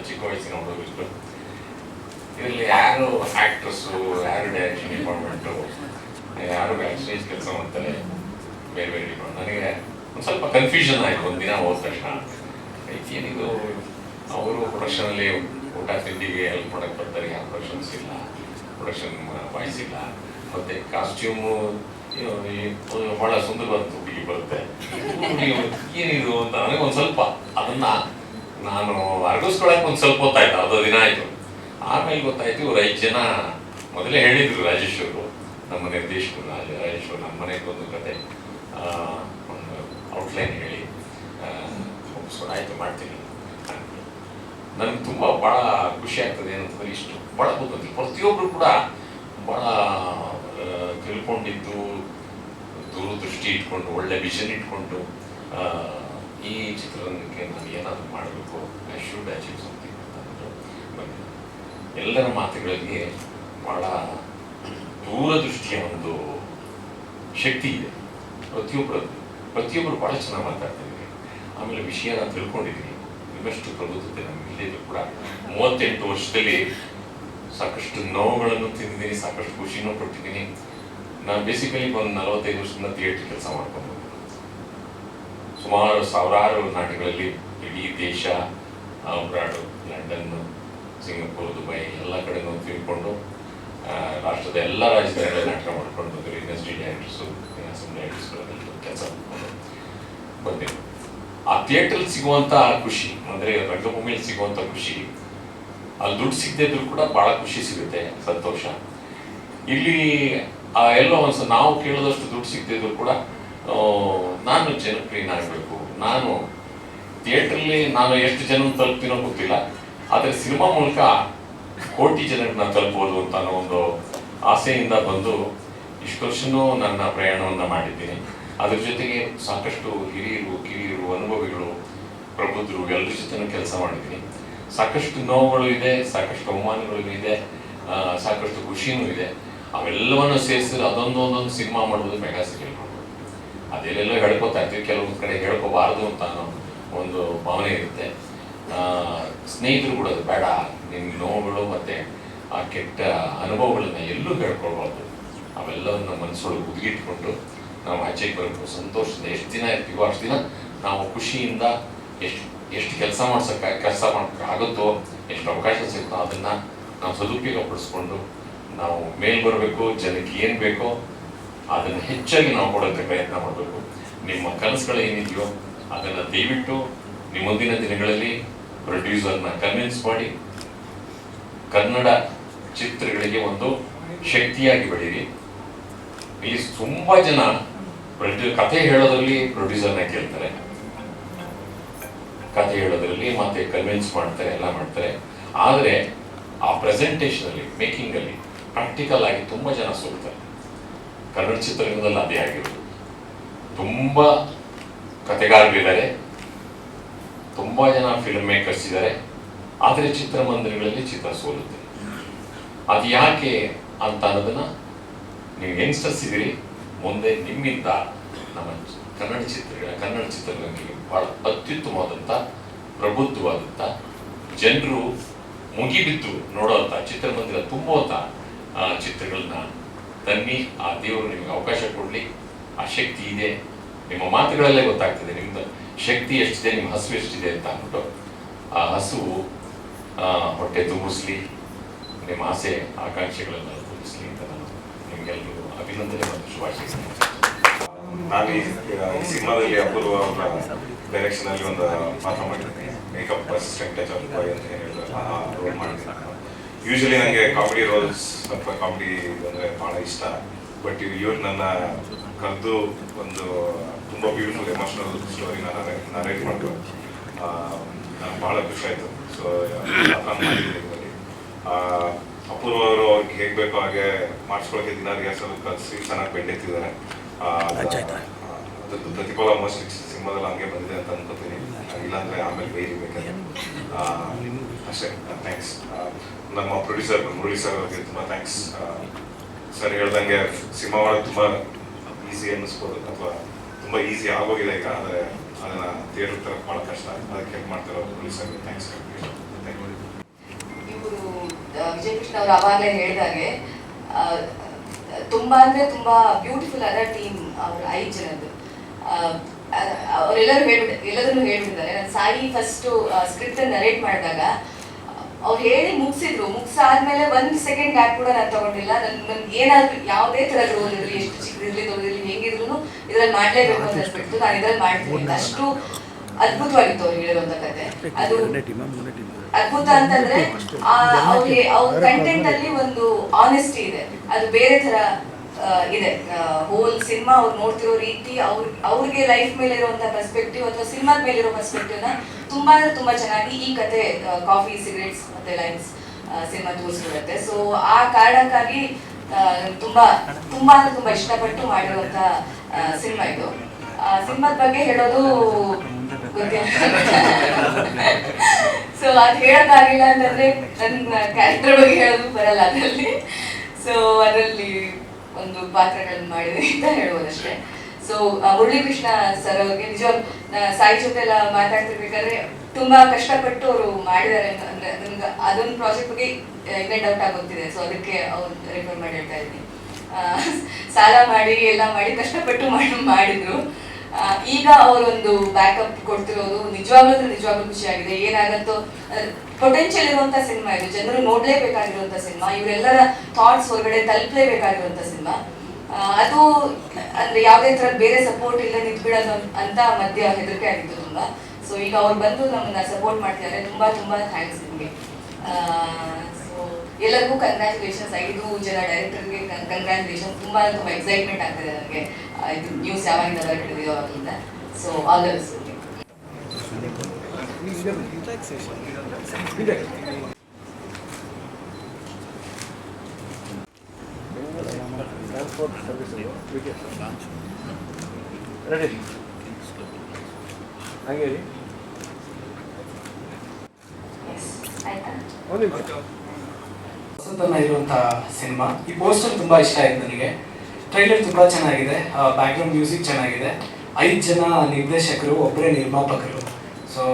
ಚಿಕ್ಕ ವಯಸ್ಸಿನ ಹುಡುಗರು. ಇದರಲ್ಲಿ ಯಾರು ಆಕ್ಟ್ರಸ್ಸು, ಯಾರು ಡೈರೆಕ್ಷನ್ ಡಿಪಾರ್ಟ್ಮೆಂಟು, ಯಾರು ಬ್ಯಾಕ್ ಸ್ಟೇಜ್ ಕೆಲಸ ಮಾಡ್ತಾರೆ, ಬೇರೆ ಬೇರೆ ಡಿಪಾರ್ಟ್ಮೆಂಟ್. ನನಗೆ ಒಂದು ಸ್ವಲ್ಪ ಕನ್ಫ್ಯೂಷನ್ ಆಯಿತು ಒಂದಿನ ಹೋದ ತಕ್ಷಣ. ಏನಿದು, ಅವರು ಪ್ರೊಡಕ್ಷನಲ್ಲಿ ಊಟ ತಿಂಡಿಗೆ ಹೆಲ್ಪ್ ಮಾಡೋಕ್ಕೆ ಬರ್ತಾರೆ, ಯಾವ ಪ್ರೊಡಕ್ಷನ್ಸ್ ಇಲ್ಲ, ಪ್ರೊಡಕ್ಷನ್ ವಾಯ್ಸ್ ಇಲ್ಲ, ಮತ್ತು ಕಾಸ್ಟ್ಯೂಮು ಭಾಳ ಸುಂದರವಾದ ಹುಡುಗಿ ಬರುತ್ತೆ. ಏನಿದು ಅಂತ ನನಗೆ ಒಂದು ಸ್ವಲ್ಪ ಅದನ್ನು ನಾನು ಅರ್ಗಿಸ್ಕೊಳಕ್ಕೆ ಒಂದು ಸ್ವಲ್ಪ ಹೊತ್ತಾಯ್ತು, ಅದು ದಿನ ಆಯಿತು. ಆಮೇಲೆ ಗೊತ್ತಾಯ್ತು ಇವ್ರು 5 ಜನ ಮೊದಲೇ ಹೇಳಿದರು. ರಾಜೇಶ್ ಅವರು, ನಮ್ಮ ನಿರ್ದೇಶಕರು ರಾಜೇಶ್ ಅವರು, ನಮ್ಮ ಮನೆಗೆ ಒಂದು ಕತೆ ಒಂದು ಔಟ್ಲೈನ್ ಹೇಳಿ ಆಯಿತು ಮಾಡ್ತೀನಿ. ನನಗೆ ತುಂಬ ಭಾಳ ಖುಷಿ ಆಗ್ತದೆ ಏನಂತಂದರೆ, ಇಷ್ಟು ಭಾಳ ಗೊತ್ತಿಲ್ಲ, ಪ್ರತಿಯೊಬ್ಬರು ಕೂಡ ಭಾಳ ತಿಳ್ಕೊಂಡಿದ್ದು, ದೂರದೃಷ್ಟಿ ಇಟ್ಕೊಂಡು, ಒಳ್ಳೆ ವಿಷನ್ ಇಟ್ಕೊಂಡು ಈ ಚಿತ್ರರಂಗಕ್ಕೆ ನಾನು ಏನಾದರೂ ಮಾಡಬೇಕು, ಐ ಶುಡ್ ಅಚೀವ್ ಸಮಥಿಂಗ್ ಅಂತ ಬಂದಿದೆ. ಎಲ್ಲರ ಮಾತುಗಳಿಗೆ ಭಾಳ ದೂರದೃಷ್ಟಿಯ ಒಂದು ಶಕ್ತಿ ಇದೆ ಪ್ರತಿಯೊಬ್ಬರು ಭಾಳ ಚೆನ್ನಾಗಿ ಮಾತಾಡ್ತಿದ್ದೀವಿ. ಆಮೇಲೆ ವಿಷಯನ ತಿಳ್ಕೊಂಡಿದ್ದೀನಿ. ಇನ್ನಷ್ಟು ಪ್ರಬುದ್ಧತೆ ನಮ್ಗೆ ಇಲ್ಲಿದ್ದು ಕೂಡ 38 ವರ್ಷದಲ್ಲಿ ಸಾಕಷ್ಟು ನೋವುಗಳನ್ನು ತಿಂದಿದ್ದೀನಿ, ಸಾಕಷ್ಟು ಖುಷಿನೂ ಪಟ್ಟಿದ್ದೀನಿ. ನಾನು ಬೇಸಿಕಲಿ ಒಂದು 45 ವರ್ಷದಿಂದ ಥಿಯೇಟರ್ ಕೆಲಸ ಮಾಡ್ಕೊಂಡು ಸುಮಾರು ಸಾವಿರಾರು ನಾಟಕಗಳಲ್ಲಿ ಇಡೀ ದೇಶ, ಅಬ್ರಾಡು, ಲಂಡನ್, ಸಿಂಗಪುರ್, ದುಬೈ ಎಲ್ಲ ಕಡೆನೂ ತಿಳ್ಕೊಂಡು ರಾಷ್ಟ್ರದ ಎಲ್ಲ ರಾಜ್ಯದಲ್ಲಿ ನಾಟಕ ಮಾಡ್ಕೊಂಡು ಬಂದರು. ಇಂಡಸ್ಟ್ರಿ ಡೈರೆಕ್ಟರ್ಸು, ಡೈರೆಕ್ಟರ್ಸ್ಗಳಲ್ಲಿ ಕೆಲಸ ಮಾಡ್ಕೊಂಡು ಬಂದಿರು. ಆ ಥಿಯೇಟ್ರಲ್ಲಿ ಸಿಗುವಂಥ ಖುಷಿ, ಅಂದರೆ ರಂಗಭೂಮಿಯಲ್ಲಿ ಸಿಗುವಂಥ ಖುಷಿ, ಅಲ್ಲಿ ದುಡ್ಡು ಸಿಗದಿದ್ರು ಕೂಡ ಭಾಳ ಖುಷಿ ಸಿಗುತ್ತೆ, ಸಂತೋಷ. ಇಲ್ಲಿ ಎಲ್ಲೋ ಒಂದು ನಾವು ಕೇಳೋದಷ್ಟು ದುಡ್ಡು ಸಿಗದಿದ್ರು ಕೂಡ ನಾನು ಜನಪ್ರಿಯನಾಗಬೇಕು, ನಾನು ಥಿಯೇಟ್ರಲ್ಲಿ ನಾನು ಎಷ್ಟು ಜನ ತಲುಪ್ತೀನೋ ಗೊತ್ತಿಲ್ಲ, ಆದರೆ ಸಿನಿಮಾ ಮೂಲಕ ಕೋಟಿ ಜನರನ್ನ ತಲುಪಬಹುದು ಅಂತ ಅನ್ನೋ ಒಂದು ಆಸೆಯಿಂದ ಬಂದು ಇಷ್ಟು ವರ್ಷನೂ ನನ್ನ ಪ್ರಯಾಣವನ್ನು ಮಾಡಿದ್ದೀನಿ. ಅದ್ರ ಜೊತೆಗೆ ಸಾಕಷ್ಟು ಹಿರಿಯರು, ಕಿರಿಯರು, ಅನುಭವಿಗಳು, ಪ್ರಬುದ್ಧರು ಎಲ್ಲರ ಜೊತೆ ಕೆಲಸ ಮಾಡಿದ್ದೀನಿ. ಸಾಕಷ್ಟು ನೋವುಗಳು ಇದೆ, ಸಾಕಷ್ಟು ಅವಮಾನಗಳು ಇದೆ, ಸಾಕಷ್ಟು ಖುಷಿನೂ ಇದೆ. ಅವೆಲ್ಲವನ್ನು ಸೇರಿಸಿದ್ರೆ ಒಂದೊಂದು ಸಿನಿಮಾ ಮಾಡೋದು ಮೆಗಾ ಸೀರಿಯಲ್ ಮಾಡೋದು. ಅದೆಲ್ಲೆಲ್ಲೋ ಹೇಳ್ಕೊತಾ ಇರ್ತೀವಿ, ಕೆಲವೊಂದು ಕಡೆ ಹೇಳ್ಕೋಬಾರ್ದು ಅಂತ ಅನ್ನೋ ಒಂದು ಭಾವನೆ ಇರುತ್ತೆ. ಸ್ನೇಹಿತರು ಕೂಡ ಅದು ಬೇಡ, ನಿನ್ನ ನೋವುಗಳು ಮತ್ತು ಆ ಕೆಟ್ಟ ಅನುಭವಗಳನ್ನ ಎಲ್ಲೂ ಹೇಳ್ಕೊಳ್ಬಾರ್ದು, ಅವೆಲ್ಲವನ್ನು ಮನಸ್ಸೊಳಗೆ ಉದ್ಗಿಟ್ಕೊಂಡು ನಾವು ಆಚೆಗೆ ಬರಬೇಕು. ಸಂತೋಷದಿಂದ ಎಷ್ಟು ದಿನ ಇರ್ತೀವೋ ಅಷ್ಟು ದಿನ ನಾವು ಖುಷಿಯಿಂದ ಎಷ್ಟು ಕೆಲಸ ಮಾಡೋಕ್ಕಾಗುತ್ತೋ, ಎಷ್ಟು ಅವಕಾಶ ಸಿಗುತ್ತೋ ಅದನ್ನು ನಾವು ಸದುಪಯೋಗ ಪಡಿಸ್ಕೊಂಡು ನಾವು ಮೇಲ್ ಬರಬೇಕು. ಜನಕ್ಕೆ ಏನು ಬೇಕೋ ಅದನ್ನು ಹೆಚ್ಚಾಗಿ ನಾವು ಕೊಡೋಕ್ಕೆ ಪ್ರಯತ್ನ ಮಾಡಬೇಕು. ನಿಮ್ಮ ಕನಸುಗಳು ಏನಿದೆಯೋ ಅದನ್ನು ದಯವಿಟ್ಟು ನಿಮ್ಮ ಮುಂದಿನ ದಿನಗಳಲ್ಲಿ ಪ್ರೊಡ್ಯೂಸರ್ನ ಕನ್ವಿನ್ಸ್ ಮಾಡಿ ಕನ್ನಡ ಚಿತ್ರಗಳಿಗೆ ಒಂದು ಶಕ್ತಿಯಾಗಿ ಬೆಳೀರಿ. ಇಲ್ಲಿ ತುಂಬ ಜನ ಕಥೆ ಹೇಳೋದ್ರಲ್ಲಿ ಪ್ರೊಡ್ಯೂಸರ್ನ ಕೇಳ್ತಾರೆ, ಕಥೆ ಹೇಳೋದ್ರಲ್ಲಿ ಮತ್ತೆ ಕನ್ವಿನ್ಸ್ ಮಾಡ್ತಾರೆ, ಎಲ್ಲ ಮಾಡ್ತಾರೆ. ಆದರೆ ಆ ಪ್ರೆಸೆಂಟೇಷನಲ್ಲಿ, ಮೇಕಿಂಗಲ್ಲಿ ಪ್ರಾಕ್ಟಿಕಲ್ ಆಗಿ ತುಂಬ ಜನ ಸೋಲ್ತಾರೆ. ಕನ್ನಡ ಚಿತ್ರರಂಗದಲ್ಲಿ ಅದೇ ಆಗಿರೋದು. ತುಂಬ ಕಥೆಗಾರರಿದ್ದಾರೆ, ತುಂಬ ಜನ ಫಿಲ್ಮ್ ಮೇಕರ್ಸ್ ಇದ್ದಾರೆ, ಆದರೆ ಚಿತ್ರಮಂದಿರಗಳಲ್ಲಿ ಚಿತ್ರ ಸೋಲುತ್ತೆ. ಅದು ಯಾಕೆ ಅಂತ ಅನ್ನೋದನ್ನು ನೀವು ಯಂಗ್ಸ್ಟರ್ಸ್ ಇದ್ದೀರಿ, ಮುಂದೆ ನಿಮ್ಮಿಂದ ನಮ್ಮ ಕನ್ನಡ ಚಿತ್ರರಂಗಕ್ಕೆ ಬಹಳ ಅತ್ಯುತ್ತಮವಾದಂಥ ಪ್ರಬುದ್ಧವಾದಂಥ ಜನರು ಮುಗಿಬಿದ್ದು ನೋಡೋವಂಥ ಚಿತ್ರಮಂದಿರ ತುಂಬುವಂಥ ಚಿತ್ರಗಳನ್ನ ತನ್ನಿ. ಆ ದೇವರು ನಿಮಗೆ ಅವಕಾಶ ಕೊಡಲಿ. ಆ ಶಕ್ತಿ ಇದೆ, ನಿಮ್ಮ ಮಾತುಗಳಲ್ಲೇ ಗೊತ್ತಾಗ್ತದೆ ನಿಮ್ದು ಶಕ್ತಿ ಎಷ್ಟಿದೆ, ನಿಮ್ಮ ಹಸು ಎಷ್ಟಿದೆ ಅಂತ ಅಂದ್ಬಿಟ್ಟು ಆ ಹಸುವು ಹೊಟ್ಟೆ ತುಂಬಿಸ್ಲಿ, ನಿಮ್ಮ ಆಸೆ ಆಕಾಂಕ್ಷೆಗಳನ್ನು ತುಂಬಿಸ್ಲಿ ಅಂತ ನಾನು ನಿಮಗೆಲ್ಲರೂ ಅಭಿನಂದನೆ ಮತ್ತು ಶುಭಾಶಯ. ನಾನು ಈ ಸಿನಿಮಾದಲ್ಲಿ ಅಪೂರ್ವ ಅವರ ಡೈರೆಕ್ಷನ್ ಅಲ್ಲಿ ಒಂದು ಪಾತ್ರ ಮಾಡಿದ್ದೀನಿ, ಮೇಕಪ್ ಅಸಿಸ್ಟೆಂಟ್ ಟಚ್ ಅಪ್ ಬಾಯ್ ಅಂತ ಹೇಳಿದ್ರು, ರೋಲ್ ಮಾಡಿದ್ದೀನಿ. ಯೂಶಲಿ ನನಗೆ ಕಾಮಿಡಿ ರೋಲ್ಸ್ ಅಥವಾ ಕಾಮಿಡಿ ಅಂದರೆ ಭಾಳ ಇಷ್ಟ. ಬಟ್ ಇವ್ರು ನನ್ನ ಕರೆದು ಒಂದು ತುಂಬ ಬ್ಯೂಟಿಫುಲ್ ಎಮೋಷನಲ್ ಸ್ಟೋರಿನ ನರೇಟ್ ಮಾಡಿದ್ರು. ನನಗೆ ಭಾಳ ಖುಷಿ ಆಯಿತು. ಸೊ ಮಾಡಿದ್ದೀನಿ. ಅಪೂರ್ವ ಅವರು ಅವ್ರಿಗೆ ಹೇಗೆ ಬೇಕೋ ಹಾಗೆ ಮಾಡಿಸ್ಕೊಳ್ಳೋಕೆ ದಿನ ರಿಹರ್ಸಲ್ ಕಲಿಸಿ ಚೆನ್ನಾಗಿ ಬೆಂಡೆತ್ತಿದ್ದಾರೆ. ಅದರದ್ದು ಪ್ರತಿಫಲ ಮೋಸ್ಟ್ಲಿ ಸಿನಿಮಾದಲ್ಲಿ ಹಂಗೆ ಬಂದಿದೆ ಅಂತ ಅನ್ಕೋತೀನಿ. ಇಲ್ಲಾಂದರೆ ಆಮೇಲೆ ಬೇಯಿಬೇಕಂದ್ರೆ ಅಷ್ಟೇ. ಥ್ಯಾಂಕ್ಸ್. ನಮ್ಮ ಪ್ರೊಡ್ಯೂಸರ್ ಮುರಳಿ ಸರ್ ಅವ್ರಿಗೆ ತುಂಬ ಥ್ಯಾಂಕ್ಸ್. ಸರ್ ಹೇಳ್ದಂಗೆ ಸಿನಿಮಾ ಮಾಡೋದು ತುಂಬ ಈಸಿ ಅನ್ನಿಸ್ಬೋದು, ಅಥವಾ ತುಂಬ ಈಸಿ ಆಗೋಗಿದೆ ಈಗ. ಆದರೆ ಅದನ್ನು ಥಿಯೇಟರ್ ತರಕ್ಕೆ ಭಾಳ ಕಷ್ಟ. ಅದಕ್ಕೆ ಹೆಲ್ಪ್ ಮಾಡ್ತಾರೋ ಮುರಳಿ ಸರ್ಗೆ ಥ್ಯಾಂಕ್ಸ್. Thank you. ಇವರು ವಿಜಯ ಕೃಷ್ಣ ಅವರು ಅವಾಗಲೇ ಹೇಳಿದಾಗೆ ತುಂಬಾ ಅಂದ್ರೆ ತುಂಬಾ ಬ್ಯೂಟಿಫುಲ್ ಆದ ಟೀಮ್ ಅವ್ರ 5 ಜನದ್ದು. ಅವರೆಲ್ಲರೂ ಎಲ್ಲದನ್ನು ಹೇಳ್ಬಿಟ್ಟಿದ್ದಾರೆ. ನಾನು ಸಾಯಿ ಫಸ್ಟ್ ಸ್ಕ್ರಿಪ್ಟ್ ನರೇಟ್ ಮಾಡಿದಾಗ ಅವ್ರು ಹೇಳಿ ಮುಗಿಸಾದ್ಮೇಲೆ 1 ಸೆಕೆಂಡ್ ಗ್ಯಾಪ್ ಕೂಡ ನಾನು ತಗೊಂಡಿಲ್ಲ. ನನ್ಗೆ ಏನಾದ್ರು ಯಾವುದೇ ತರ ರೋಲ್ ಇರಲಿ, ಎಷ್ಟು ಚಿಕ್ಕದಿರಲಿ ದೊಡ್ಡದಿರಲಿ, ಹೇಗಿದ್ರು ಇದ್ರಲ್ಲಿ ಮಾಡ್ಲೇಬೇಕು ಅಂತ ಅನ್ಸ್ಬಿಟ್ಟು ನಾನು ಇದ್ರಲ್ಲಿ ಮಾಡ್ತೀನಿ. ಅಷ್ಟು ಅದ್ಭುತವಾಗಿತ್ತು ಅವ್ರು ಹೇಳಿರುವಂತ ಕತೆ. ಅದು ಅದ್ಭುತ ಅಂತಂದ್ರೆ ಅವ್ರ ಕಂಟೆಂಟ್ ಅಲ್ಲಿ ಒಂದು ಆನೆಸ್ಟಿ ಇದೆ, ಅದು ಬೇರೆ ತರ ಇದೆ. ಹೋಲ್ ಸಿನಿಮಾ ಅವ್ರು ನೋಡ್ತಿರೋ ರೀತಿ, ಅವ್ರಿಗೆ ಲೈಫ್ ಮೇಲೆ ಇರುವಂತ ಪರ್ಸ್ಪೆಕ್ಟಿವ್ ಅಥವಾ ಸಿನಿಮಾದ ಮೇಲೆ ಇರೋ ಪರ್ಸ್ಪೆಕ್ಟಿವ್ ನ ತುಂಬಾ ಅಂದ್ರೆ ತುಂಬಾ ಚೆನ್ನಾಗಿ ಈ ಕತೆ ಕಾಫಿ, ಸಿಗರೇಟ್ಸ್ ಮತ್ತೆ ಲೈನ್ಸ್ ಸಿನಿಮಾ ತೋರಿಸ್ಬಿಡುತ್ತೆ. ಸೊ ಆ ಕಾರಣಕ್ಕಾಗಿ ತುಂಬಾ ಅಂದ್ರೆ ತುಂಬಾ ಇಷ್ಟಪಟ್ಟು ಮಾಡಿರುವಂತ ಸಿನಿಮಾ ಇದು. ಸಿನಿಮಾದ ಬಗ್ಗೆ ಹೇಳೋದು ಗೊತ್ತಿಲ್ಲ. ಸೊ ಅದು ಹೇಳಕ್ಕಾಗಿಲ್ಲ ಅಂತಂದ್ರೆ ನನ್ನ ಕ್ಯಾರೆಕ್ಟರ್ ಬಗ್ಗೆ ಹೇಳೋದು ಬರಲ್ಲ ಅದರಲ್ಲಿ. ಸೊ ಅದರಲ್ಲಿ ಒಂದು ಪಾತ್ರಗಳನ್ನ ಮಾಡಿದೆ ಅಂತ ಹೇಳ್ಬೋದಷ್ಟೇ. ಸೊ ಮುರಳಿ ಕೃಷ್ಣ ಸರ್ ಅವ್ರಿಗೆ ನಿಜವಾಗ್ ಸಾಯಿ ಜೊತೆ ಎಲ್ಲ ಮಾತಾಡ್ತಿರ್ಬೇಕಾದ್ರೆ ತುಂಬಾ ಕಷ್ಟಪಟ್ಟು ಅವರು ಮಾಡಿದ್ದಾರೆ. ಅಂದ್ರೆ ನನ್ಗೆ ಅದೊಂದು ಪ್ರಾಜೆಕ್ಟ್ ಬಗ್ಗೆ ಇನ್ನೇ ಡೌಟ್ ಆಗೋಗ್ತಿದೆ. ಸೊ ಅದಕ್ಕೆ ಅವ್ರು ರೆಫರ್ ಮಾಡಿ ಹೇಳ್ತಾ ಇದ್ದೀನಿ. ಸಾಲ ಮಾಡಿ ಎಲ್ಲ ಮಾಡಿ ಕಷ್ಟಪಟ್ಟು ಮಾಡಿದ್ರು. ಈಗ ಅವರೊಂದು ಬ್ಯಾಕಪ್ ಕೊಡ್ತಿರೋದು ನಿಜವಾಗ್ಲೂ ಖುಷಿಯಾಗಿದೆ. ಏನಾಗತ್ತೋ ಪೊಟೆನ್ಷಿಯಲ್ ಇರುವಂತ ಸಿನಿಮಾ ಇದು, ಜನರು ನೋಡ್ಲೇಬೇಕಾಗಿರುವಂತ ಸಿನಿಮಾ, ಇವರೆಲ್ಲರ ಥಾಟ್ಸ್ ಹೊರಗಡೆ ತಲುಪಲೇಬೇಕಾಗಿರುವಂತ ಸಿನಿಮಾ. ಅದು ಅಂದ್ರೆ ಯಾವುದೇ ತರ ಬೇರೆ ಸಪೋರ್ಟ್ ಇಲ್ಲ, ನಿಂತ್ಬಿಡೋದು ಅಂತ ಮಧ್ಯ ಹೆದರಿಕೆ ಆಗಿತ್ತು ತುಂಬಾ. ಸೊ ಈಗ ಅವ್ರು ಬಂದು ನಮ್ಮನ್ನ ಸಪೋರ್ಟ್ ಮಾಡ್ತಿದ್ದಾರೆ. ತುಂಬಾ ಥ್ಯಾಂಕ್ಸ್ ನಿಮಗೆ. ಸೊ ಎಲ್ಲರಿಗೂ ಕಂಗ್ರ್ಯಾಚುಲೇಷನ್ಸ್. 5 ಜನ ಡೈರೆಕ್ಟರ್ಗೆ ಕಂಗ್ರ್ಯಾಚುಲೇಷನ್ಸ್. ತುಂಬಾ ಎಕ್ಸೈಟ್ಮೆಂಟ್ ಆಗ್ತಿದೆ ನನಗೆ. ಇದು ನ್ಯೂಸ್ ಯಾವಾಗಿಂದ ಹೊರಟಿದೆಯೋ ಅವಾಗಿಂದ. So all the best. ಹೊಸತನ ಇರುವಂತಹ ಸಿನಿಮಾ. ಈ ಪೋಸ್ಟರ್ ತುಂಬಾ ಇಷ್ಟ ಆಯ್ತು ನನಗೆ. ಟ್ರೈಲರ್ ತುಂಬಾ ಚೆನ್ನಾಗಿದೆ, ಬ್ಯಾಕ್ಗ್ರೌಂಡ್ ಮ್ಯೂಸಿಕ್ ಚೆನ್ನಾಗಿದೆ. 5 ಜನ ನಿರ್ದೇಶಕರು, ಒಬ್ಬರೇ ನಿರ್ಮಾಪಕರು. ಸೊ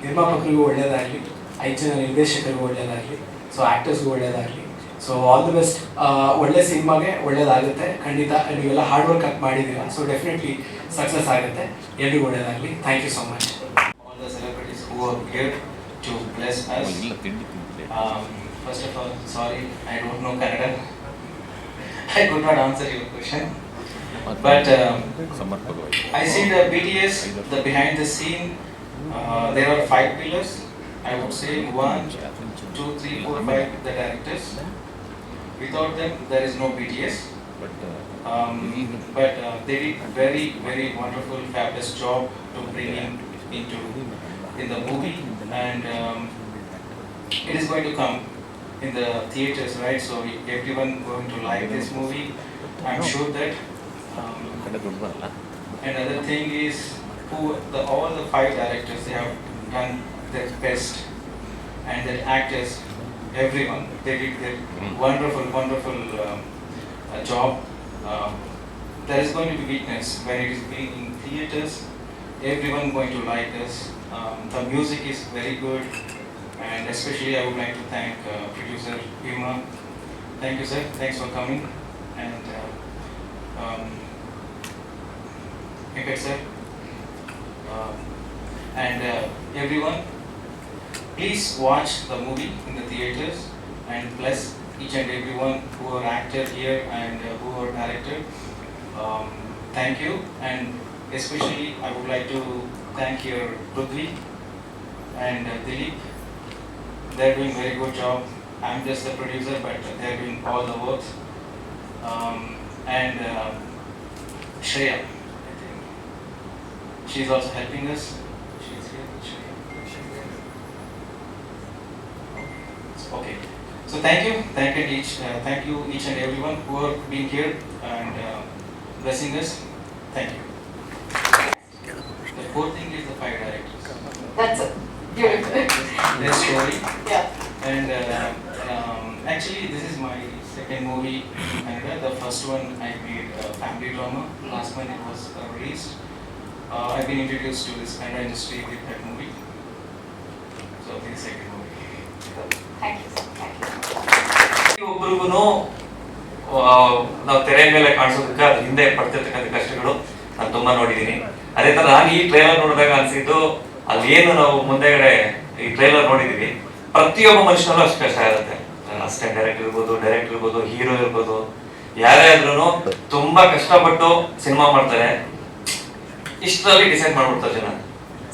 ನಿರ್ಮಾಪಕರಿಗೂ ಒಳ್ಳೆಯದಾಗಲಿ, 5 ಜನ ನಿರ್ದೇಶಕರಿಗೂ ಒಳ್ಳೆಯದಾಗಲಿ, ಸೊ ಆ್ಯಕ್ಟರ್ಸ್ಗೂ ಒಳ್ಳೆಯದಾಗಲಿ. So all the best. ಒಳ್ಳೆ ಸಿನಿಮಾಗೆ ಒಳ್ಳೇದಾಗುತ್ತೆ ಖಂಡಿತ. ನೀವೆಲ್ಲ ಹಾರ್ಡ್ ವರ್ಕ್ ಹಾಕಿ ಮಾಡಿದ್ದೀರಾ, ಸೊ ಡೆಫಿನೆಟ್ಲಿ ಸಕ್ಸಸ್ ಆಗುತ್ತೆ. ಎಲ್ರಿಗೂ ಒಳ್ಳೆಯದಾಗಲಿ. Thank you so much. All the celebrities who are here to bless us. First of all, sorry, I don't know Kannada. I could not answer your question. But I see the BTS, the behind the scene, there are 5 pillars. I would say 1, 2, 3, 4, 5 the directors. Without them, there is no BTS. But they did very, very wonderful, fabulous job to bring in the movie, and it is going to come in the theaters, right? So everyone going to like this movie. I'm sure that. Another thing is all the 5 directors, they have done their best, and the actors, everyone, they did their wonderful job. There is going to be weakness when it is being in theaters. Everyone going to like this. The music is very good, and especially I would like to thank producer Bhima. Thank you, sir. Thanks for coming. And Venkat sir. And everyone, please watch the movie in the theaters, and bless each and everyone who are actor here and who are director. Thank you, and especially I would like to thank your Prithvi and Dilip. They're doing very good job. I'm just the producer, but they're doing all the work. And Shreya, I think she's also helping us. She's here. Shreya. Okay. So thank you each and everyone who have been here and blessing us. Thank you. The 4th thing is the 5 directors. That's it. Beautiful. Their story. Yeah. And actually, this is my second movie in Kannada. The first one I made a family drama. Last month it was released. I've been introduced to this Kannada industry with that movie. So this is second movie. Thank you, sir. Thank you. ಒಬ್ರಿಗೂ ನಾವು ತೆರೆ ಮೇಲೆ ಕಾಣಿಸೋದಕ್ಕೆ ಅದ್ರ ಹಿಂದೆ ಪಡ್ತಿರ್ತಕ್ಕಂಥ ಕಷ್ಟಗಳು ನಾನು ತುಂಬಾ ನೋಡಿದ್ದೀನಿ. ಅದೇ ತರ ನಾನು ಈ ಟ್ರೈಲರ್ ನೋಡಿದಾಗ ಅನ್ಸಿದ್ದು, ಅಲ್ಲಿ ಏನು ನಾವು ಮುಂದೆಗಡೆ ಈ ಟ್ರೈಲರ್ ನೋಡಿದೀವಿ, ಪ್ರತಿಯೊಬ್ಬ ಮನುಷ್ಯನಲ್ಲೂ ಅಷ್ಟು ಕಷ್ಟ ಇರುತ್ತೆ. ಅಸಿಸ್ಟೆಂಟ್ ಡೈರೆಕ್ಟರ್ ಇರ್ಬೋದು, ಹೀರೋ ಇರ್ಬೋದು, ಯಾರೇ ಆದ್ರೂ ತುಂಬಾ ಕಷ್ಟಪಟ್ಟು ಸಿನಿಮಾ ಮಾಡ್ತಾರೆ. ಇಷ್ಟರಲ್ಲಿ ಡಿಸೈಡ್ ಮಾಡ್ಬಿಡ್ತಾರೆ ಜನ,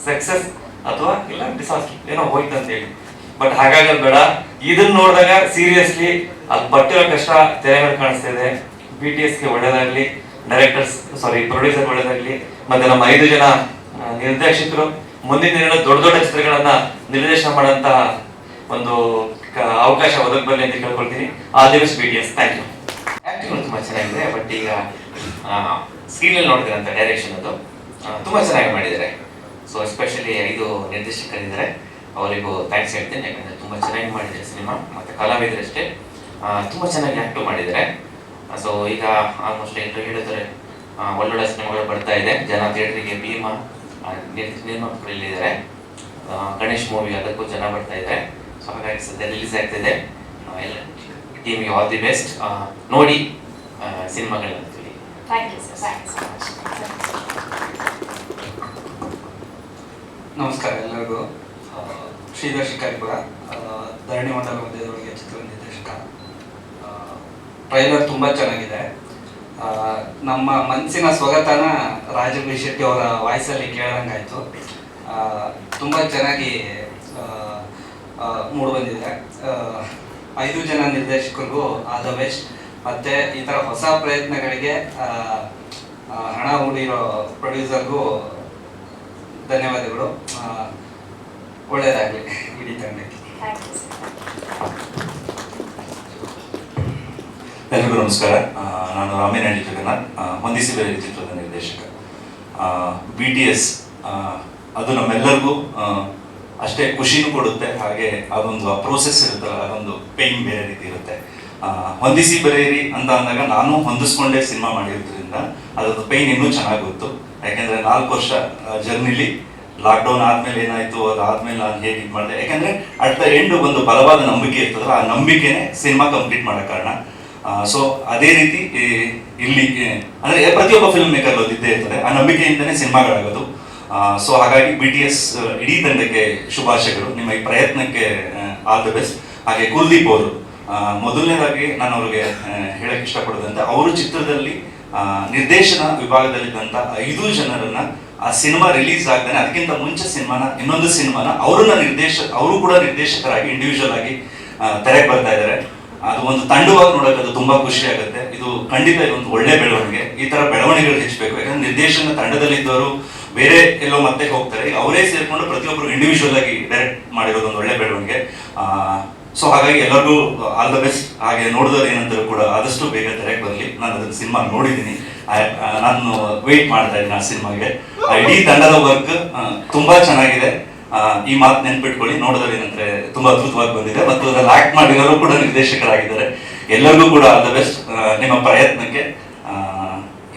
ಸಕ್ಸಸ್ ಅಥವಾ ಇಲ್ಲ ಡಿಸಾಸ್ಟರ್, ಏನೋ ಹೋಯ್ತು ಅಂತ ಹೇಳಿ. ಬಟ್ ಹಾಗಾಗಿ ಬೇಡ, ಇದನ್ನ ನೋಡಿದಾಗ ಸೀರಿಯಸ್ಲಿ ಅದು ಪಟ್ಟಿರೋ ಕಷ್ಟ ತೆರೆ ಮೇಲೆ ಕಾಣಿಸ್ತಾ ಇದೆ. BTS ಗೆ ಒಳ್ಳೇದಾಗ್ಲಿ, ಪ್ರೊಡ್ಯೂಸರ್ ಒಳ್ಳೇದಾಗ್ಲಿ, ಮತ್ತೆ ನಮ್ಮ 5 ಜನ ನಿರ್ದೇಶಕರು ಮುಂದಿನ ದಿನ ದೊಡ್ಡ ದೊಡ್ಡ ಚಿತ್ರಗಳನ್ನ ನಿರ್ದೇಶನ ಮಾಡಂತ ಒಂದು ಅವಕಾಶ ಒದಗಿ ಬರಲಿ ಅಂತ ಕೇಳ್ಕೊಳ್ತೀನಿ. All the best BTS. Thank you. Acting ತುಂಬಾ ಚೆನ್ನಾಗಿದೆ. ಬಟ್ ಈಗ ಸ್ಕ್ರೀನಲ್ಲಿ ನೋಡಿದ್ರಂತ ಡೈರೆಕ್ಷನ್ ಅದು ತುಂಬಾ ಚೆನ್ನಾಗಿ ಮಾಡಿದ್ದಾರೆ. ಸೊ ಎಸ್ಪೆಷಲಿ 5 ನಿರ್ದೇಶಕರಿದ್ದಾರೆ, ಅವರಿಗೂ ಥ್ಯಾಂಕ್ಸ್ ಹೇಳ್ತೀನಿ. ಯಾಕಂದರೆ ತುಂಬ ಚೆನ್ನಾಗಿ ಮಾಡಿದ್ದಾರೆ ಸಿನಿಮಾ. ಮತ್ತು ಕಲಾವಿದರಷ್ಟೇ ತುಂಬ ಚೆನ್ನಾಗಿ ಆ್ಯಕ್ಟು ಮಾಡಿದ್ದಾರೆ. ಸೊ ಈಗ ಆಲ್ಮೋಸ್ಟ್ ಎಲ್ಲರೂ ಹೇಳಿದ್ದಾರೆ ಒಳ್ಳೊಳ್ಳೆ ಸಿನಿಮಾಗಳು ಬರ್ತಾ ಇದೆ. ಜನ ಥಿಯೇಟ್ರಿಗೆ ಭೀಮಾ ನಿರ್ಮಾಪಕರಲ್ಲಿದ್ದಾರೆ. ಗಣೇಶ್ ಮೂವಿ ಅದಕ್ಕೂ ಜನ ಬರ್ತಾ ಇದೆ. ಸೊ ಹಾಗಾಗಿ ಸದ್ಯ ರಿಲೀಸ್ ಆಗ್ತಿದೆ. ಎಲ್ಲ ಟೀಮಿಗೆ ಆಲ್ ದಿ ಬೆಸ್ಟ್. ನೋಡಿ ಸಿನಿಮಾಗಳನ್ನ ಅಂತೀವಿ. Thank you, sir. Thank you so much. ನಮಸ್ಕಾರ ಎಲ್ಲರಿಗೂ. ಶ್ರೀಧರ್ ಶಿಕಾರಿಪುರ, ಧರಣಿ ಮಂಡಲ ಮಧ್ಯದೊಳಗೆ ಚಿತ್ರ ನಿರ್ದೇಶಕ. ಟ್ರೈಲರ್ ತುಂಬ ಚೆನ್ನಾಗಿದೆ. ನಮ್ಮ ಮನಸ್ಸಿನ ಸ್ವಗತನ ರಾಜಬಿ ಶೆಟ್ಟಿ ಅವರ ವಾಯ್ಸಲ್ಲಿ ಕೇಳಂಗಾಯಿತು. ತುಂಬ ಚೆನ್ನಾಗಿ ಮೂಡಿಬಂದಿದೆ. 5 ಜನ ನಿರ್ದೇಶಕರಿಗೂ ಆಲ್ ದ ಬೆಸ್ಟ್. ಮತ್ತು ಈ ಥರ ಹೊಸ ಪ್ರಯತ್ನಗಳಿಗೆ ಹಣ ಹೂಡಿರೋ ಪ್ರೊಡ್ಯೂಸರ್ಗೂ ಧನ್ಯವಾದಗಳು. ಒಳ್ಳೆಯದಾಗಲಿ ಇಡೀ ತಂಡಕ್ಕೆ. ಎಲ್ಲರಿಗೂ ನಮಸ್ಕಾರ. ನಾನು ರಾಮೇನಹಳ್ಳಿ ಜಗನ್ನಾಥ್, ಹೊಂದಿಸಿ ಬೇರೆ ಚಿತ್ರದ ನಿರ್ದೇಶಕ. BTS ಅದು ನಮ್ಮೆಲ್ಲರಿಗೂ ಅಷ್ಟೇ ಖುಷಿನೂ ಕೊಡುತ್ತೆ, ಹಾಗೆ ಅದೊಂದು ಪ್ರೋಸೆಸ್ ಇರುತ್ತಲ್ಲ, ಅದೊಂದು ಪೇಯ್ನ್ ಬೇರೆ ರೀತಿ ಇರುತ್ತೆ. ಹೊಂದಿಸಿ ಬರೆಯಿರಿ ಅಂತ ಅಂದಾಗ ನಾನು ಹೊಂದಿಸ್ಕೊಂಡೇ ಸಿನಿಮಾ ಮಾಡಿರೋದ್ರಿಂದ ಅದೊಂದು ಪೇಯ್ನ್ ಇನ್ನೂ ಚೆನ್ನಾಗಿ ಗೊತ್ತು. ಯಾಕೆಂದರೆ 4 ವರ್ಷ ಜರ್ನಿಲಿ ಲಾಕ್ಡೌನ್ ಆದ್ಮೇಲೆ ಏನಾಯ್ತು, ಅದಾದ್ಮೇಲೆ ನಾನು ಹೇಗೆ ಇದು ಮಾಡಿದೆ, ಯಾಕಂದ್ರೆ ಅಟ್ ದ ಎಂಡ್ ಒಂದು ಬಲವಾದ ನಂಬಿಕೆ ಇರ್ತದಲ್ಲ, ಆ ನಂಬಿಕೆನೇ ಸಿನಿಮಾ ಕಂಪ್ಲೀಟ್ ಮಾಡೋ ಕಾರಣ. ಸೊ ಅದೇ ರೀತಿ ಇಲ್ಲಿ ಅಂದ್ರೆ ಪ್ರತಿಯೊಬ್ಬ ಫಿಲ್ಮ್ ಮೇಕರ್ ಇದ್ದೇ ಇರ್ತದೆ, ಆ ನಂಬಿಕೆಯಿಂದನೇ ಸಿನಿಮಾಗಳಾಗೋದು. ಸೊ ಹಾಗಾಗಿ BTS ಇಡೀ ತಂಡಕ್ಕೆ ಶುಭಾಶಯಗಳು, ನಿಮ್ಮ ಈ ಪ್ರಯತ್ನಕ್ಕೆ ಆಲ್ ದ ಬೆಸ್ಟ್. ಹಾಗೆ ಕುಲ್ದೀಪ್ ಅವರು, ಮೊದಲನೇದಾಗಿ ನಾನು ಅವ್ರಿಗೆ ಹೇಳಕ್ ಇಷ್ಟಪಡೋದಂತೆ, ಅವರು ಚಿತ್ರದಲ್ಲಿ ನಿರ್ದೇಶನ ವಿಭಾಗದಲ್ಲಿದ್ದಂಥ 5 ಜನರನ್ನ ಆ ಸಿನಿಮಾ ರಿಲೀಸ್ ಆಗ್ತಾನೆ ಅದಕ್ಕಿಂತ ಮುಂಚೆ ಇನ್ನೊಂದು ಸಿನಿಮಾನ ಅವರು ಕೂಡ ನಿರ್ದೇಶಕರಾಗಿ ಇಂಡಿವಿಜುವಲ್ ಆಗಿ ತೆರೆಗೆ ಬರ್ತಾ ಇದ್ದಾರೆ. ಅದು ಒಂದು ತಂಡವಾಗಿ ನೋಡೋಕೆ ಅದು ತುಂಬಾ ಖುಷಿ ಆಗುತ್ತೆ. ಇದು ಖಂಡಿತ ಒಂದು ಒಳ್ಳೆ ಬೆಳವಣಿಗೆ. ಈ ತರ ಬೆಳವಣಿಗೆಗಳು ಹೆಚ್ಚಬೇಕು, ಯಾಕಂದ್ರೆ ನಿರ್ದೇಶನ ತಂಡದಲ್ಲಿದ್ದವರು ಬೇರೆ ಎಲ್ಲೋ ಮತ್ತೆ ಹೋಗ್ತಾರೆ, ಅವರೇ ಸೇರ್ಕೊಂಡು ಪ್ರತಿಯೊಬ್ಬರು ಇಂಡಿವಿಜುವಲ್ ಆಗಿ ಡೈರೆಕ್ಟ್ ಮಾಡಿರೋದು ಒಂದು ಒಳ್ಳೆ ಬೆಳವಣಿಗೆ. ಸೊ ಹಾಗಾಗಿ ಎಲ್ಲರಿಗೂ ಆಲ್ ದ ಬೆಸ್ಟ್. ಹಾಗೆ ನೋಡಿದವ್ರು ಏನಂತಾರೆ ಕೂಡ ಆದಷ್ಟು ಬೇಗ ತೆರೆಗೆ ಬರಲಿ. ನಾನು ಅದನ್ನ ಸಿನಿಮಾ ನೋಡಿದ್ದೀನಿ, ನಾನು ವೇಟ್ ಮಾಡ್ತಾ ಇದ್ದೀನಿ ಆ ಸಿನಿಮಾಗೆ. ಇಡೀ ತಂಡದ ವರ್ಕ್ ತುಂಬಾ ಚೆನ್ನಾಗಿದೆ. ಈ ಮಾತು ನೆನ್ಪಿಟ್ಕೊಳ್ಳಿ, ನೋಡಿದ್ರೆ ಏನಂದ್ರೆ ತುಂಬಾ ಅದ್ಭುತವಾಗಿ ಬಂದಿದೆ ಮತ್ತು ಅದ್ರಲ್ಲಿ ಆಕ್ಟ್ ಮಾಡಿರೋರು ಕೂಡ ನಿರ್ದೇಶಕರಾಗಿದ್ದಾರೆ. ಎಲ್ಲರಿಗೂ ಕೂಡ ಆಲ್ ದ ಬೆಸ್ಟ್ ನಿಮ್ಮ ಪ್ರಯತ್ನಕ್ಕೆ.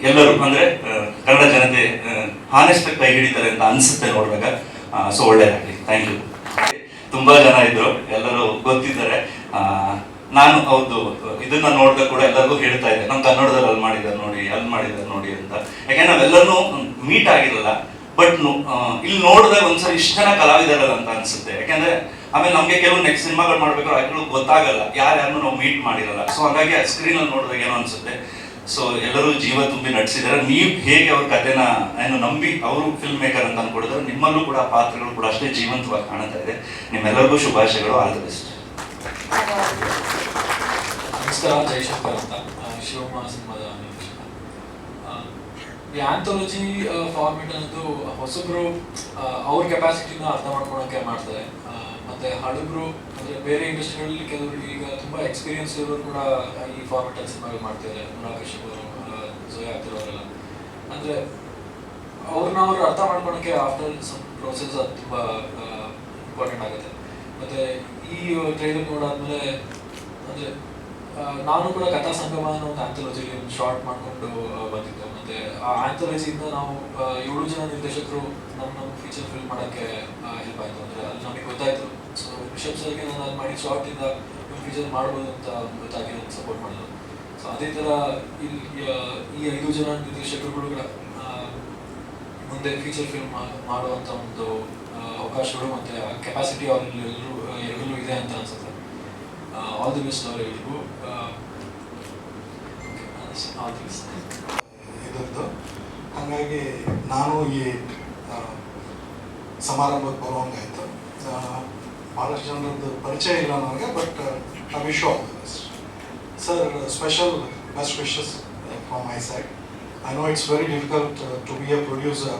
ಎಲ್ಲರೂ ಅಂದ್ರೆ ಕನ್ನಡ ಜನತೆ ಹಾನೆಸ್ಟ್ ಕೈ ಹಿಡಿತಾರೆ ಅಂತ ಅನ್ಸುತ್ತೆ ನೋಡಿದಾಗ. ಸೊ ಒಳ್ಳೇದಾಗಲಿ, ಥ್ಯಾಂಕ್ ಯು. ತುಂಬಾ ಜನ ಇದ್ರು, ಎಲ್ಲರೂ ಗೊತ್ತಿದ್ದಾರೆ. ನಾನು ಹೌದು ಇದನ್ನ ನೋಡಿದಾಗ ಕೂಡ ಎಲ್ಲರಿಗೂ ಹೇಳ್ತಾ ಇದ್ದೆ, ನಮ್ಮ ಕನ್ನಡದಲ್ಲಿ ಅಲ್ಲಿ ಮಾಡಿದ್ದಾರೆ ನೋಡಿ ಅಂತ. ಯಾಕಂದ್ರೆ ನಾವೆಲ್ಲರೂ ಮೀಟ್ ಆಗಿರಲ್ಲ, ಬಟ್ ಇಲ್ಲಿ ನೋಡಿದಾಗ ಒಂದ್ಸರಿ ಇಷ್ಟು ಜನ ಕಲಾವಿದರಲ್ಲ ಅಂತ ಅನ್ಸುತ್ತೆ. ಯಾಕಂದ್ರೆ ಆಮೇಲೆ ನಮ್ಗೆ ಕೆಲವು ನೆಕ್ಸ್ಟ್ ಸಿನಿಮಾಗಳು ಮಾಡ್ಬೇಕಾದ್ರೆ ಅದ್ರಲ್ಲಿ ಗೊತ್ತಾಗಲ್ಲ, ಯಾರ್ಯಾರನ್ನು ನಾವು ಮೀಟ್ ಮಾಡಿರಲ್ಲ. ಸೊ ಹಾಗಾಗಿ ಆ ಸ್ಕ್ರೀನ್ ಅಲ್ಲಿ ನೋಡಿದಾಗ ಏನೋ ಅನ್ಸುತ್ತೆ. ಸೊ ಎಲ್ಲರೂ ಜೀವ ತುಂಬಿ ನಟಿಸಿದ್ದಾರೆ. ನೀವು ಹೇಗೆ ಅವ್ರ ಕಥೆನ ನಂಬಿ ಅವರು ಫಿಲ್ಮ್ ಮೇಕರ್ ಅಂತ ಅನ್ಕೊಡಿದ್ರೆ, ನಿಮ್ಮಲ್ಲೂ ಕೂಡ ಪಾತ್ರಗಳು ಕೂಡ ಅಷ್ಟೇ ಜೀವಂತವಾಗಿ ಕಾಣ್ತಾ ಇದೆ. ನಿಮ್ಮೆಲ್ಲರಿಗೂ ಶುಭಾಶಯಗಳು, ಆಲ್ ದ ಬೆಸ್ಟ್. ನಮಸ್ಕಾರ, ಜಯಶಂಕರ್ ಅಂತ, ಶಿವಮ್ಮ ಸಿನಿಮಾದ ನಿರ್ದೇಶಕ. ಈ ಆಂಥಾಲಜಿ ಫಾರ್ಮೆಟ್ ಅನ್ನೋದು ಹೊಸಬ್ರು ಅವ್ರ ಕೆಪಾಸಿಟಿನ ಅರ್ಥ ಮಾಡ್ಕೊಳಕ್ಕೆ ಮಾಡ್ತಾರೆ. ಮತ್ತೆ ಹಳಬ್ರು ಅಂದ್ರೆ ಬೇರೆ ಇಂಡಸ್ಟ್ರಿಗಳಲ್ಲಿ ಕೆಲವರು ಈಗ ತುಂಬಾ ಎಕ್ಸ್ಪೀರಿಯನ್ಸ್ ಇರೋರು ಕೂಡ ಈ ಫಾರ್ಮೆಟ್ ಅಲ್ಲಿ ಸಿನಿಮಾಗಳು ಮಾಡ್ತಿದ್ದಾರೆ. ಮುರಾಕೇಶ್ ಅವರು, ಜೋಯಾ ಆಗ್ತಿರೋರೆಲ್ಲ ಅಂದ್ರೆ ಅವ್ರನ್ನ ಅವ್ರು ಅರ್ಥ ಮಾಡ್ಕೊಳಕ್ಕೆ ಆಫ್ಟರ್ ಸಮ್ ಪ್ರೋಸೆಸ್ ಅದು ತುಂಬಾ ಇಂಪಾರ್ಟೆಂಟ್ ಆಗುತ್ತೆ. ಮತ್ತೆ ಈ ಟ್ರೈಲರ್ ನೋಡಾದ್ಮೇಲೆ ಅಂದ್ರೆ ನಾನು ಕೂಡ ಕಥಾ ಸಂಗಮ ಅನ್ನೋ ಒಂದು ಆಂಥಾಲಜಿಲಿ ಒಂದು ಶಾರ್ಟ್ ಮಾಡ್ಕೊಂಡು ಬಂದಿದ್ದೆ. ಮತ್ತೆ ಆ ಆಂಥಾಲಜಿಯಿಂದ ನಾವು 7 ಜನ ನಿರ್ದೇಶಕರು ನಮ್ಮ ಫೀಚರ್ ಫಿಲ್ಮ್ ಮಾಡೋಕ್ಕೆ ಹೆಲ್ಪ್ ಆಯಿತು. ಅಂದರೆ ಅಲ್ಲಿ ನಮಗೆ ಗೊತ್ತಾಯಿತು. ಸೊ ರಿಷಬ್ ಸರ್ಗೆ ನಾನು ಅದು ಮಾಡಿದ ಶಾರ್ಟಿಂದ ಫೀಚರ್ ಮಾಡ್ಬೋದು ಅಂತ ಗೊತ್ತಾಗಿ ನಾನು ಸಪೋರ್ಟ್ ಮಾಡಿದ್ರು. ಸೊ ಅದೇ ಥರ ಇಲ್ಲಿ ಈ 5 ಜನ ನಿರ್ದೇಶಕರುಗಳು ಕೂಡ ಮುಂದೆ ಫೀಚರ್ ಫಿಲ್ಮ್ ಮಾಡುವಂಥ ಒಂದು ಅವಕಾಶಗಳು ಮತ್ತು ಕೆಪಾಸಿಟಿ ಅವ್ರಲ್ಲಿ ಎರಡಲ್ಲೂ ಇದೆ ಅಂತ ಅನ್ಸುತ್ತೆ. ಆಲ್ ದಿ ಬೆಸ್ಟ್ ಅವರೆಲ್ಲರಿಗೂ. All the best. ಇದರದ್ದು ಹಾಗಾಗಿ ನಾನು ಈ ಸಮಾರಂಭಕ್ಕೆ ಬರುವಂಗಾಯಿತು. ಭಾಳಷ್ಟು ಜನರದ್ದು ಪರಿಚಯ ಇಲ್ಲ ನನಗೆ, but I wish all the best. Sir, special best wishes from my side. I know it's very difficult to be a producer,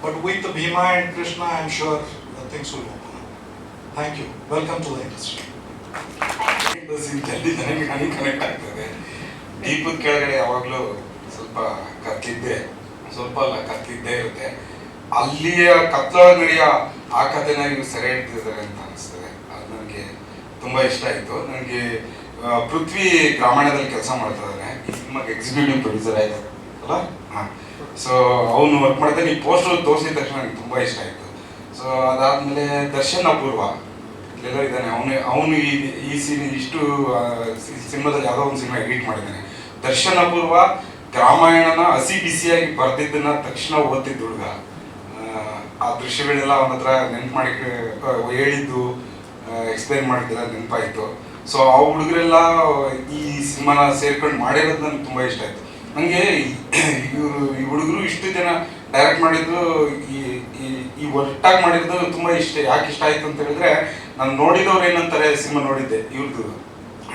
but with Bhima and Krishna, I'm sure things will open up. Thank you. Welcome to the industry. ನನಗೆ connect ಆಗ್ತದೆ. ದೀಪದ ಕೆಳಗಡೆ ಯಾವಾಗಲೂ ಸ್ವಲ್ಪ ಕತ್ಲಿದ್ದೇ ಇರುತ್ತೆ. ಅಲ್ಲಿಯ ಕತ್ಲೊಳಗೆ ನಡೆಯೋ ಆ ಕಥೆನ ಇವರು ಸೆರೆ ಹಿಡ್ತಿದ್ದಾರೆ ಅಂತ ಅನಿಸ್ತದೆ. ಅದು ನನಗೆ ತುಂಬ ಇಷ್ಟ ಆಯಿತು. ನನಗೆ ಪೃಥ್ವಿ ಗ್ರಾಮಾಯಣದಲ್ಲಿ ಕೆಲಸ ಮಾಡ್ತಾ ಇದ್ದಾನೆ, ಈ ಸಿನಿಮಾಗೆ ಎಕ್ಸಿಕ್ಯೂಟಿವ್ ಪ್ರೊಡ್ಯೂಸರ್ ಆಯಿತು ಅಲ್ಲ. ಹಾಂ, ಸೊ ಅವನು ವರ್ಕ್ ಮಾಡ್ತಾನೆ. ಈ ಪೋಸ್ಟರ್ ತೋರಿಸಿದ ತಕ್ಷಣ ನನಗೆ ತುಂಬ ಇಷ್ಟ ಆಯಿತು. ಸೊ ಅದಾದಮೇಲೆ ದರ್ಶನ್ ಅಪೂರ್ವ ಇಲ್ಲೆಲ್ಲ ಇದ್ದಾನೆ. ಅವನು ಈ ಇಷ್ಟು ಸಿನಿಮಾದಲ್ಲಿ ಯಾವುದೋ ಒಂದು ಸಿನಿಮಾ ಎಡಿಟ್ ಮಾಡಿದ್ದಾನೆ. ದರ್ಶನ್ ಅಪೂರ್ವ ರಾಮಾಯಣನ ಹಸಿ ಬಿಸಿಯಾಗಿ ಬರೆದಿದ್ದನ್ನ ತಕ್ಷಣ ಓದ್ತಿದ್ದ ಹುಡುಗ. ಆ ದೃಶ್ಯಗಳೆಲ್ಲ ಅವನ ಹತ್ರ ನೆನ್ಪು ಮಾಡಿ ಹೇಳಿದ್ದು ಎಕ್ಸ್ಪ್ಲೈನ್ ಮಾಡಿದ್ದೆಲ್ಲ ನೆನಪಾಯಿತು. ಸೊ ಆ ಹುಡುಗರೆಲ್ಲ ಈ ಸಿನಿಮಾನ ಸೇರ್ಕೊಂಡು ಮಾಡಿರೋದು ನನಗೆ ತುಂಬ ಇಷ್ಟ ಆಯಿತು. ನನಗೆ ಈ ಹುಡುಗರು ಇಷ್ಟು ಜನ ಡೈರೆಕ್ಟ್ ಮಾಡಿದ್ದು ಈ ಒಟ್ಟಾಗಿ ಮಾಡಿದ್ದು ತುಂಬ ಯಾಕೆ ಇಷ್ಟ ಆಯಿತು ಅಂತ ಹೇಳಿದ್ರೆ, ನಾನು ನೋಡಿದವ್ರು ಏನಂತಾರೆ, ಸಿನಿಮಾ ನೋಡಿದ್ದೆ, ಇವ್ರದ್ದು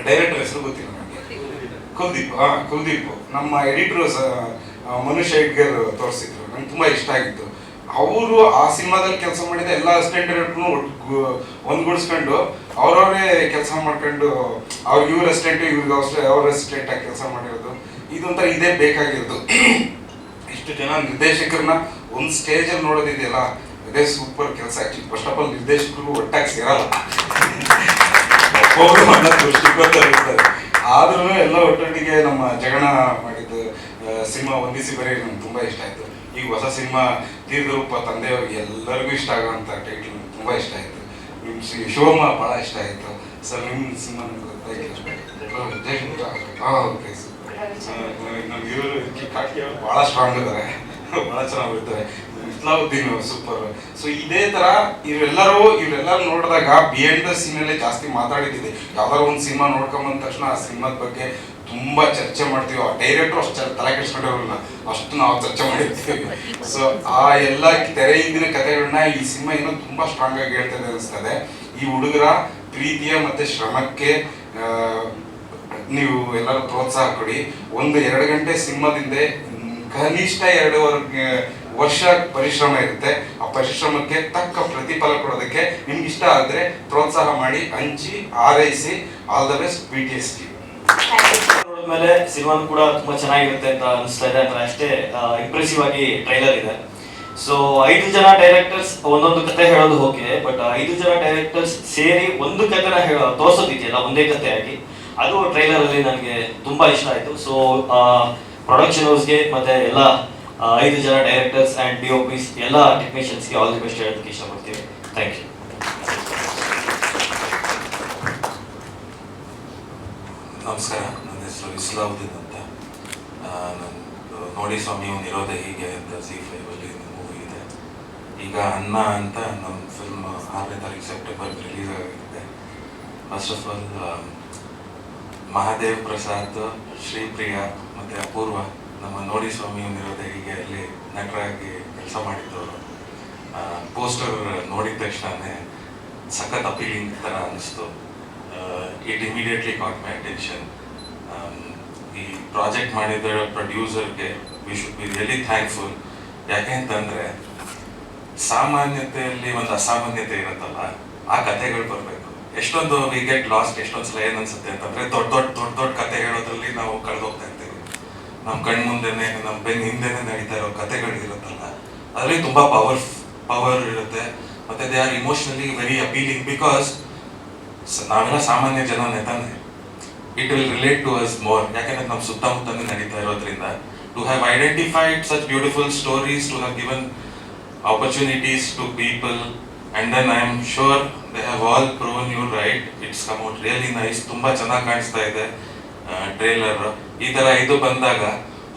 ಡೈರೆಕ್ಟರ್ ಹೆಸರು ಗೊತ್ತಿಲ್ಲ ನನಗೆ, ಕುಲ್ದೀಪ್. ನಮ್ಮ ಎಡಿಟರು ಮನುಷ್ಯ ಹೆಗ್ಗರ್ ತೋರಿಸಿದ್ರು, ನಂಗೆ ತುಂಬ ಇಷ್ಟ ಆಗಿತ್ತು. ಅವರು ಆ ಸಿನಿಮಾದಲ್ಲಿ ಕೆಲಸ ಮಾಡಿದ ಎಲ್ಲ ಅಸಿಸ್ಟೆಂಟ್ ಡೈರೆಕ್ಟ್ರು ಒಂದ್ಗೂಡಿಸ್ಕೊಂಡು ಅವ್ರವರೇ ಕೆಲಸ ಮಾಡ್ಕೊಂಡು ಅವ್ರಿಗೆ ಇವ್ರ ಅಸಿಸ್ಟೆಂಟ್, ಇವ್ರಿಗೆ ಅವ್ರ ಅಸಿಸ್ಟೆಂಟ್ ಆಗಿ ಕೆಲಸ ಮಾಡಿರೋದು ಇದೊಂಥರ ಇದೇ ಬೇಕಾಗಿರೋದು. ಇಷ್ಟು ಜನ ನಿರ್ದೇಶಕರನ್ನ ಒಂದು ಸ್ಟೇಜಲ್ಲಿ ನೋಡೋದಿದೆಯಲ್ಲ, ಇದೇ ಸೂಪರ್ ಕೆಲಸ. ಆ್ಯಕ್ಚುಲಿ ಫಸ್ಟ್ ಆಫ್ ಆಲ್ ನಿರ್ದೇಶಕರು ಒಟ್ಟಾಗಿ ಸೇರಲ್ಲ, ಆದ್ರೂ ಎಲ್ಲ ಒಟ್ಟೊಟ್ಟಿಗೆ ನಮ್ಮ ಜಗಣ ಮಾಡಿದ್ದು ಸಿನಿಮಾ ಒಂದಿಸಿ ಬರೀ ನಂಗೆ ತುಂಬ ಇಷ್ಟ ಆಯಿತು. ಈಗ ಹೊಸ ಸಿನಿಮಾ ತೀರ್ಧರೂಪ ತಂದೆಯವ್ರಿಗೆ ಎಲ್ಲರಿಗೂ ಇಷ್ಟ ಆಗುವಂಥ ಟೈಟ್ಲ್ ತುಂಬ ಇಷ್ಟ ಆಯಿತು. ನಿಮ್ಮ ಶಿವಮ್ಮ ಭಾಳ ಇಷ್ಟ ಆಯಿತು ಸರ್. ನಿಮ್ಮ ಸಿನಿಮಾ ನನಗೆ ನಮ್ಮ ಇವರು ಕಾಕಿ ಅವರು ಭಾಳ ಸ್ಟ್ರಾಂಗ್ ಇದ್ದಾರೆ, ಭಾಳ ಚೆನ್ನಾಗಿ ಬರ್ತಾರೆ. ಇಸ್ಲಾವುದ್ದೀನ್ ಸೂಪರ್. ಸೊ ಇದೇ ಥರ ಇವರೆಲ್ಲರೂ ನೋಡಿದಾಗ ಬಿಹೈಂಡ್ ದ ಸೀನಲ್ಲೇ ಜಾಸ್ತಿ ಮಾತಾಡಿದ್ದಿದೆ. ಯಾವ್ದಾದ್ರು ಒಂದು ಸಿನಿಮಾ ನೋಡ್ಕೊಂಬಂದ ತಕ್ಷಣ ಆ ಸಿನಿಮಾದ ಬಗ್ಗೆ ತುಂಬ ಚರ್ಚೆ ಮಾಡ್ತೀವಿ. ಆ ಡೈರೆಕ್ಟ್ರು ಅಷ್ಟು ತಲೆ ಕೆಡಿಸ್ಕೊಂಡಿರೋಲ್ಲ, ಅಷ್ಟು ನಾವು ಚರ್ಚೆ ಮಾಡಿರ್ತೀವಿ. ಸೊ ಆ ಎಲ್ಲ ತೆರೆ ಹಿಂದಿನ ಕಥೆಗಳನ್ನ ಈ ಸಿನಿಮಾ ಇನ್ನೂ ತುಂಬ ಸ್ಟ್ರಾಂಗ್ ಆಗಿ ಹೇಳ್ತದೆ ಅನಿಸ್ತದೆ. ಈ ಹುಡುಗರ ಪ್ರೀತಿಯ ಮತ್ತು ಶ್ರಮಕ್ಕೆ ನೀವು ಎಲ್ಲರೂ ಪ್ರೋತ್ಸಾಹ ಕೊಡಿ. 1-2 ಗಂಟೆ ಸಿನಿಮಾದಿಂದ ಕನಿಷ್ಠ 2 ವರ್ಷ ಪರಿಶ್ರಮ ಇರುತ್ತೆ. ಆ ಪರಿಶ್ರಮಕ್ಕೆ ತಕ್ಕ ಪ್ರತಿಫಲ ಕೊಡೋದಕ್ಕೆ ನಿಮ್ಗೆ ಇಷ್ಟ ಆದರೆ ಪ್ರೋತ್ಸಾಹ ಮಾಡಿ, ಹಂಚಿ, ಆರೈಸಿ. All the best BTS team. ನೋಡಿದ್ಮೇಲೆ ಸಿನಿಮಾ ಕೂಡ ತುಂಬಾ ಚೆನ್ನಾಗಿರುತ್ತೆ ಅಂತ ಅನಿಸ್ತಾ ಇದೆ. ಅಂದ್ರೆ ಅಷ್ಟೇ ಇಂಪ್ರೆಸಿವ್ ಆಗಿ ಟ್ರೈಲರ್ ಇದೆ. ಸೊ 5 ಜನ ಡೈರೆಕ್ಟರ್ಸ್ ಒಂದೊಂದು ಕತೆ ಹೇಳೋದು ಓಕೆ, ಬಟ್ 5 ಜನ ಡೈರೆಕ್ಟರ್ಸ್ ಸೇರಿ ಒಂದು ಕತೆನ ತೋರ್ಸೋದಿದೆಯಲ್ಲ ಒಂದೇ ಕತೆಯಾಗಿ, ಅದು ಟ್ರೈಲರ್ ಅಲ್ಲಿ ನನಗೆ ತುಂಬಾ ಇಷ್ಟ ಆಯ್ತು. ಸೊ ಪ್ರೊಡಕ್ಷನ್ ಹೌಸ್ಗೆ ಮತ್ತೆ ಎಲ್ಲ 5 ಜನ ಡೈರೆಕ್ಟರ್ಸ್ ಅಂಡ್ DOPs ಎಲ್ಲ ಟೆಕ್ನಿಷಿಯನ್ಸ್ಗೆ ಆಲ್ ದಿ ಬೆಸ್ಟ್ ಹೇಳೋದಕ್ಕೆ ಇಷ್ಟಪಡ್ತೀವಿ. Thank you. ನಮಸ್ಕಾರ, ನನ್ನ ಹೆಸರು ಇಸ್ಲಾವುದ್ದೀನ್ ಅಂತ. ನೋಡಿ ಸ್ವಾಮಿ ನಿರೋಧ ಹೀಗೆ ಅಂತ ZEE5 ಅಲ್ಲಿ ಮೂವಿ ಇದೆ. ಈಗ ಅನ್ನ ಅಂತ ನಮ್ಮ ಫಿಲ್ಮ್ 6ನೇ ತಾರೀಕು ಸೆಪ್ಟೆಂಬರ್ ರಿಲೀಸ್ ಆಗಿದೆ. First of all Mahadev Prasad, Shripriya ಮತ್ತು ಅಪೂರ್ವ ನಮ್ಮ ನೋಡಿ ಸ್ವಾಮಿ ನಿರೋಧ ಹೀಗೆ ಅಲ್ಲಿ ನಟರಾಗಿ ಕೆಲಸ ಮಾಡಿದ್ದವರು. ಪೋಸ್ಟರ್ ನೋಡಿದ ತಕ್ಷಣವೇ ಸಖತ್ ಅಪೀಲಿಂಗ್ ಥರ ಅನ್ನಿಸ್ತು. It immediately got my attention. ಈ ಪ್ರಾಜೆಕ್ಟ್ ಮಾಡಿದ ಪ್ರೊಡ್ಯೂಸರ್ಗೆ we should be really thankful. ಯಾಕೆ ಅಂತಂದರೆ ಸಾಮಾನ್ಯತೆಯಲ್ಲಿ ಒಂದು ಅಸಾಮಾನ್ಯತೆ ಇರುತ್ತಲ್ಲ, ಆ ಕಥೆಗಳು ಬರಬೇಕು. ಎಷ್ಟೊಂದು ವಿ ಗೆಟ್ ಲಾಸ್ಟ್. ಎಷ್ಟೊಂದು ಸಲ ಏನು ಅನ್ಸುತ್ತೆ ಅಂತಂದರೆ ದೊಡ್ಡ ಕತೆ ಹೇಳೋದ್ರಲ್ಲಿ ನಾವು ಕಳೆದೋಗ್ತಾ ಇರ್ತೀವಿ. ನಮ್ಮ ಕಣ್ಣು ಮುಂದೆನೆ, ನಮ್ಮ ಬೆನ್ನ ಹಿಂದೆನೆ ನಡೀತಾ ಇರೋ ಕಥೆಗಳು ಇರುತ್ತಲ್ಲ, ಅದರಲ್ಲಿ ತುಂಬ ಪವರ್ ಇರುತ್ತೆ. ಮತ್ತು they are emotionally very appealing because ನಾವೆಲ್ಲ ಸಾಮಾನ್ಯ ಜನನೇ ತಾನೆ. It will relate to us more. ಯಾಕೆಂದರೆ ನಮ್ಮ ಸುತ್ತಮುತ್ತನೇ ನಡೀತಾ ಇರೋದ್ರಿಂದ to have identified such beautiful stories, to have given opportunities to people, and then I am sure they have all proven you right. It's come out really nice. ತುಂಬ ಚೆನ್ನಾಗಿ ಕಾಣಿಸ್ತಾ ಇದೆ trailer. ಈ ಥರ ಇದು ಬಂದಾಗ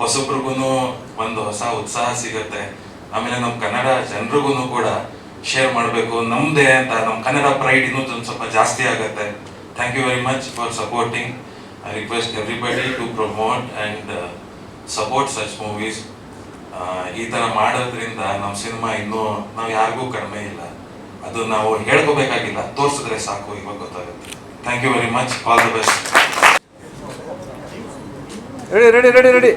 ಹೊಸಬ್ರಿಗೂ ಒಂದು ಹೊಸ ಉತ್ಸಾಹ ಸಿಗುತ್ತೆ. ಆಮೇಲೆ ನಮ್ಮ ಕನ್ನಡ ಜನರಿಗೂ ಕೂಡ ಶೇರ್ ಮಾಡಬೇಕು ನಮ್ಮದೇ ಅಂತ, ನಮ್ಮ ಕನ್ನಡ ಪ್ರೈಡ್ ಇನ್ನೂ ಒಂದು ಸ್ವಲ್ಪ ಜಾಸ್ತಿ ಆಗುತ್ತೆ. Thank you very much for supporting. I request everybody to promote and support such movies. ಈ ಥರ ಮಾಡೋದ್ರಿಂದ ನಮ್ಮ ಸಿನಿಮಾ ಇನ್ನೂ ನಾವು ಯಾರಿಗೂ ಕಡಿಮೆ ಇಲ್ಲ. ಅದು ನಾವು ಹೇಳ್ಕೋಬೇಕಾಗಿಲ್ಲ, ತೋರಿಸಿದ್ರೆ ಸಾಕು, ಇವಾಗ ಗೊತ್ತಾಗುತ್ತೆ. Thank you very much. All the best. Ready